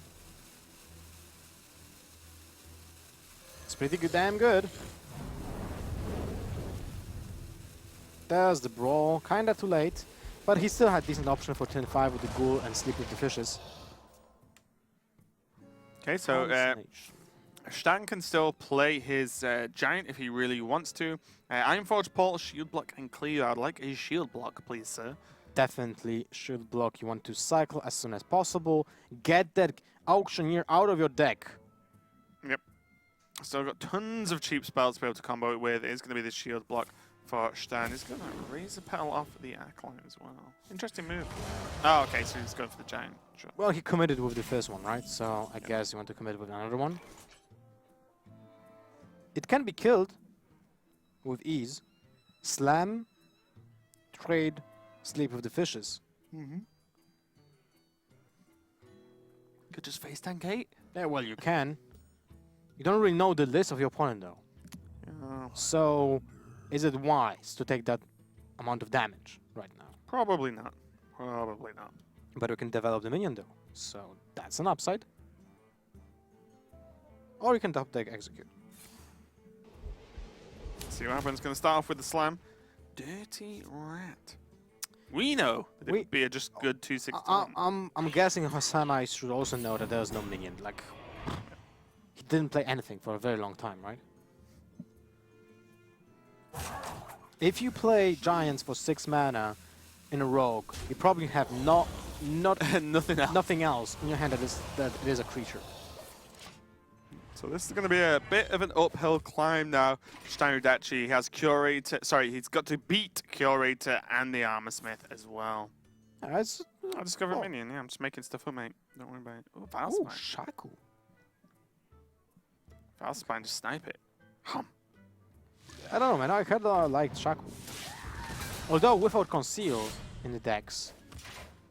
It's pretty good, damn good. There's the brawl, kinda too late, but he still had decent option for 10-5 with the Ghoul and Sleep with the Fishes. Okay, so Consolation. Stan can still play his giant if he really wants to. Ironforge Portal, Shield Block, and Cleo. I'd like a Shield Block, please, sir. Definitely Shield Block. You want to cycle as soon as possible. Get that Auctioneer out of your deck. Yep. So I've got tons of cheap spells to be able to combo it with. It's going to be the Shield Block for Stan. He's going to raise a petal off the Acolyte as well. Interesting move. Oh, okay, so he's going for the giant. Sure. Well, he committed with the first one, right? So I guess you want to commit with another one. It can be killed with ease. Slam, trade, Sleep with the Fishes. Could just face tank 8. Yeah, well, you can. You don't really know the list of your opponent, though. Oh, So, is it wise to take that amount of damage right now? probably not. Probably not. But we can develop the minion, though. So, that's an upside. Or you can top deck execute. See what happens. Going to start off with the slam. Dirty Rat. We know that it would be a just good 2/6 taunt. I'm guessing Hosanai should also know that there's no minion. Like, he didn't play anything for a very long time, right? If you play Giants for 6 mana in a rogue, you probably have Nothing else. nothing else in your hand that is a creature. So this is going to be a bit of an uphill climb now. Steinudachi has Curator. Sorry, he's got to beat Curator and the Armor Smith as well. That's I discovered oh. minion. Yeah, I'm just making stuff up, mate. Don't worry about it. Oh, Oh, Valspine. Shaku. Valspine, just snipe it. Hum. I don't know, man. I kind of like Shaku. Although without conceal in the decks,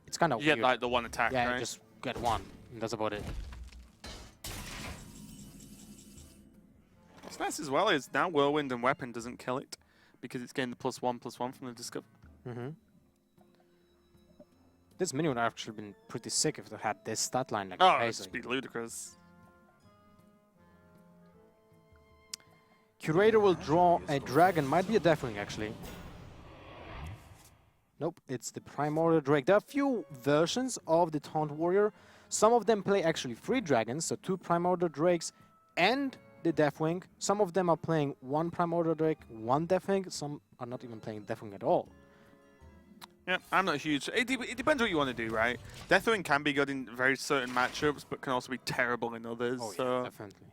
it's kind of You weird. get like the one attack, yeah, right? just get one. And that's about it. What's nice as well is now Whirlwind and Weapon doesn't kill it because it's getting the +1/+1 from the Discover. Mm-hmm. This minion would have actually been pretty sick if it had this stat line like Oh, it'd crazy. just be ludicrous. Curator will draw a dragon. Might be a Deathwing, actually. Nope, it's the Primordial Drake. There are a few versions of the Taunt Warrior. Some of them play actually 3 dragons, so 2 Primordial Drakes and the Deathwing. Some of them are playing one Primordial Drake, one Deathwing. Some are not even playing Deathwing at all. Yeah, I'm not huge. It depends what you want to do, right? Deathwing can be good in very certain matchups, but can also be terrible in others. Oh, so yeah, definitely.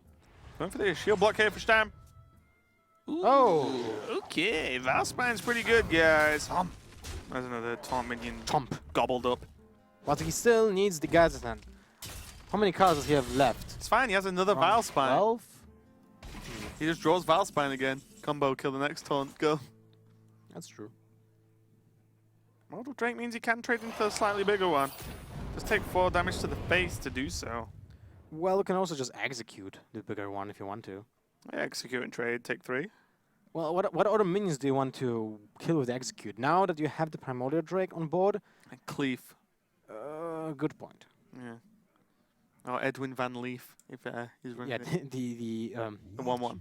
going for the shield block here for Stam. Oh. Okay. Valspine's pretty good, guys. There's another taunt minion Chomp. gobbled up. But he still needs the Gazetan. How many cards does he have left? It's fine. He has another Around Valspine. 12? He just draws Valspine again. Combo, kill the next taunt. Go. That's true. Mortal Drake means he can trade into a slightly bigger one. Just take 4 damage to the face to do so. Well, you can also just execute the bigger one if you want to. Yeah, execute and trade, take 3. Well, what other minions do you want to kill with execute? Now that you have the Primordial Drake on board, And Cleef. good point. Yeah. Oh, Edwin Van Leaf, if he's running Yeah, it. the The 1-1.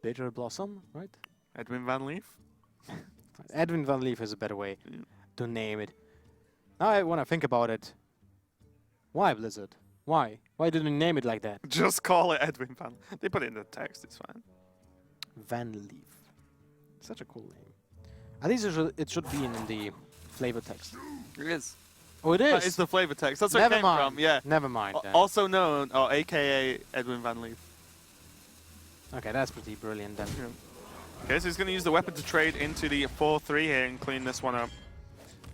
Bitter Blossom, right? Edwin Van Leaf? Edwin Van Leaf is a better way Yeah. to name it. Now I want to think about it. Why Blizzard? Why? Why didn't you name it like that? Just call it Edwin Van. They put it in the text, it's fine. Van Leaf. Such a cool name. At least it should be in the flavor text. It is. Oh, it is? It's the flavor text. That's where Never it came mind. from, yeah. Never mind. then. Also known, or AKA Edwin Van Leaf. Okay, that's pretty brilliant then. Okay, so he's going to use the weapon to trade into the 4-3 here and clean this one up.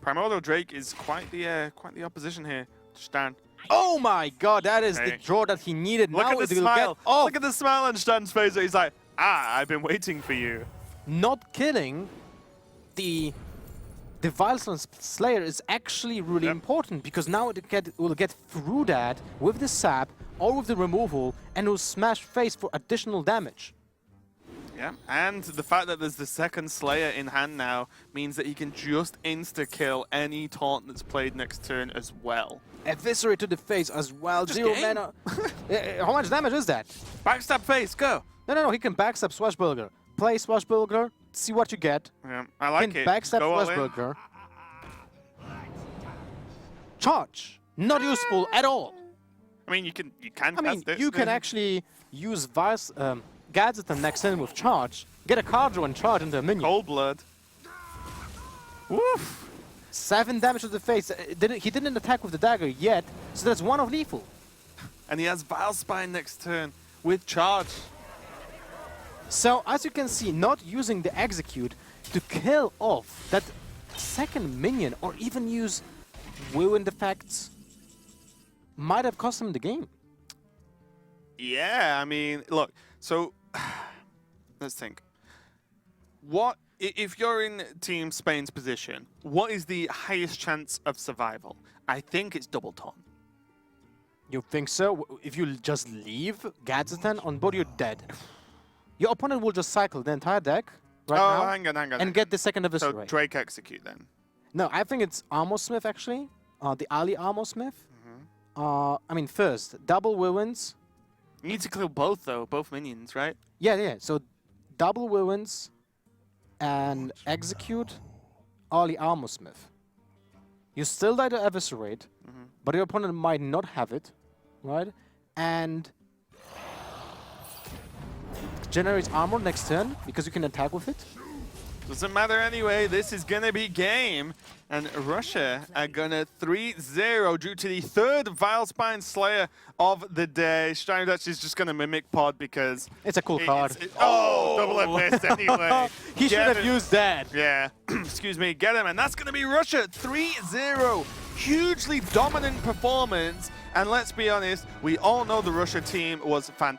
Primordial Drake is quite the opposition here. Stan. Oh my god, that is the Hey. draw that he needed. Look Now at the it will smile. get off. Look at the smile on Stan's face. He's like, I've been waiting for you. Not killing the Vilestone Slayer is actually really Yep. important because now it will get through that with the sap or with the removal and will smash face for additional damage. Yeah, and the fact that there's the second Slayer in hand now means that he can just insta-kill any taunt that's played next turn as well. Eviscerate to the face as well. Just 0 game. mana. How much damage is that? Backstab face, go! No, he can backstab Swashbuckler. Play Swashbuckler, see what you get. Yeah, I like Can it. backstab Go all in. Swashbuckler. Charge. Not useful at all. I mean, you can I mean, cast it. you can actually use Gazetan next in with charge, get a card draw and charge into a minion. Cold blood. Woof! 7 damage to the face. He didn't attack with the dagger yet, so that's 1 of lethal. And he has Vilespine next turn with charge. So, as you can see, not using the execute to kill off that second minion or even use Whirlwind effects might have cost him the game. Yeah, I mean, look, so let's think. What if you're in Team Spain's position, what is the highest chance of survival? I think it's double taunt. You think so? If you just leave Gazetan on board, you're dead. Your opponent will just cycle the entire deck right now hang on. and get the second So eviscerate. Drake execute then. No, I think it's Armor Smith actually. The Ali Armor Smith. I mean, first, double Whirlwinds. You need to kill both though, both minions, right? Yeah. So, double Whirlwinds and execute Ali Armor Smith. You still die to eviscerate, but your opponent might not have it, right? And generates armor next turn because you can attack with it. Doesn't matter anyway, this is gonna be game. And Russia are gonna 3-0 due to the third Vilespine Slayer of the day. Steindatch is just gonna mimic pod because... It's a cool card. Double it missed anyway. He should Get have it. used that. Yeah, excuse me, get him. And that's gonna be Russia 3-0. Hugely dominant performance. And let's be honest, we all know the Russia team was fantastic.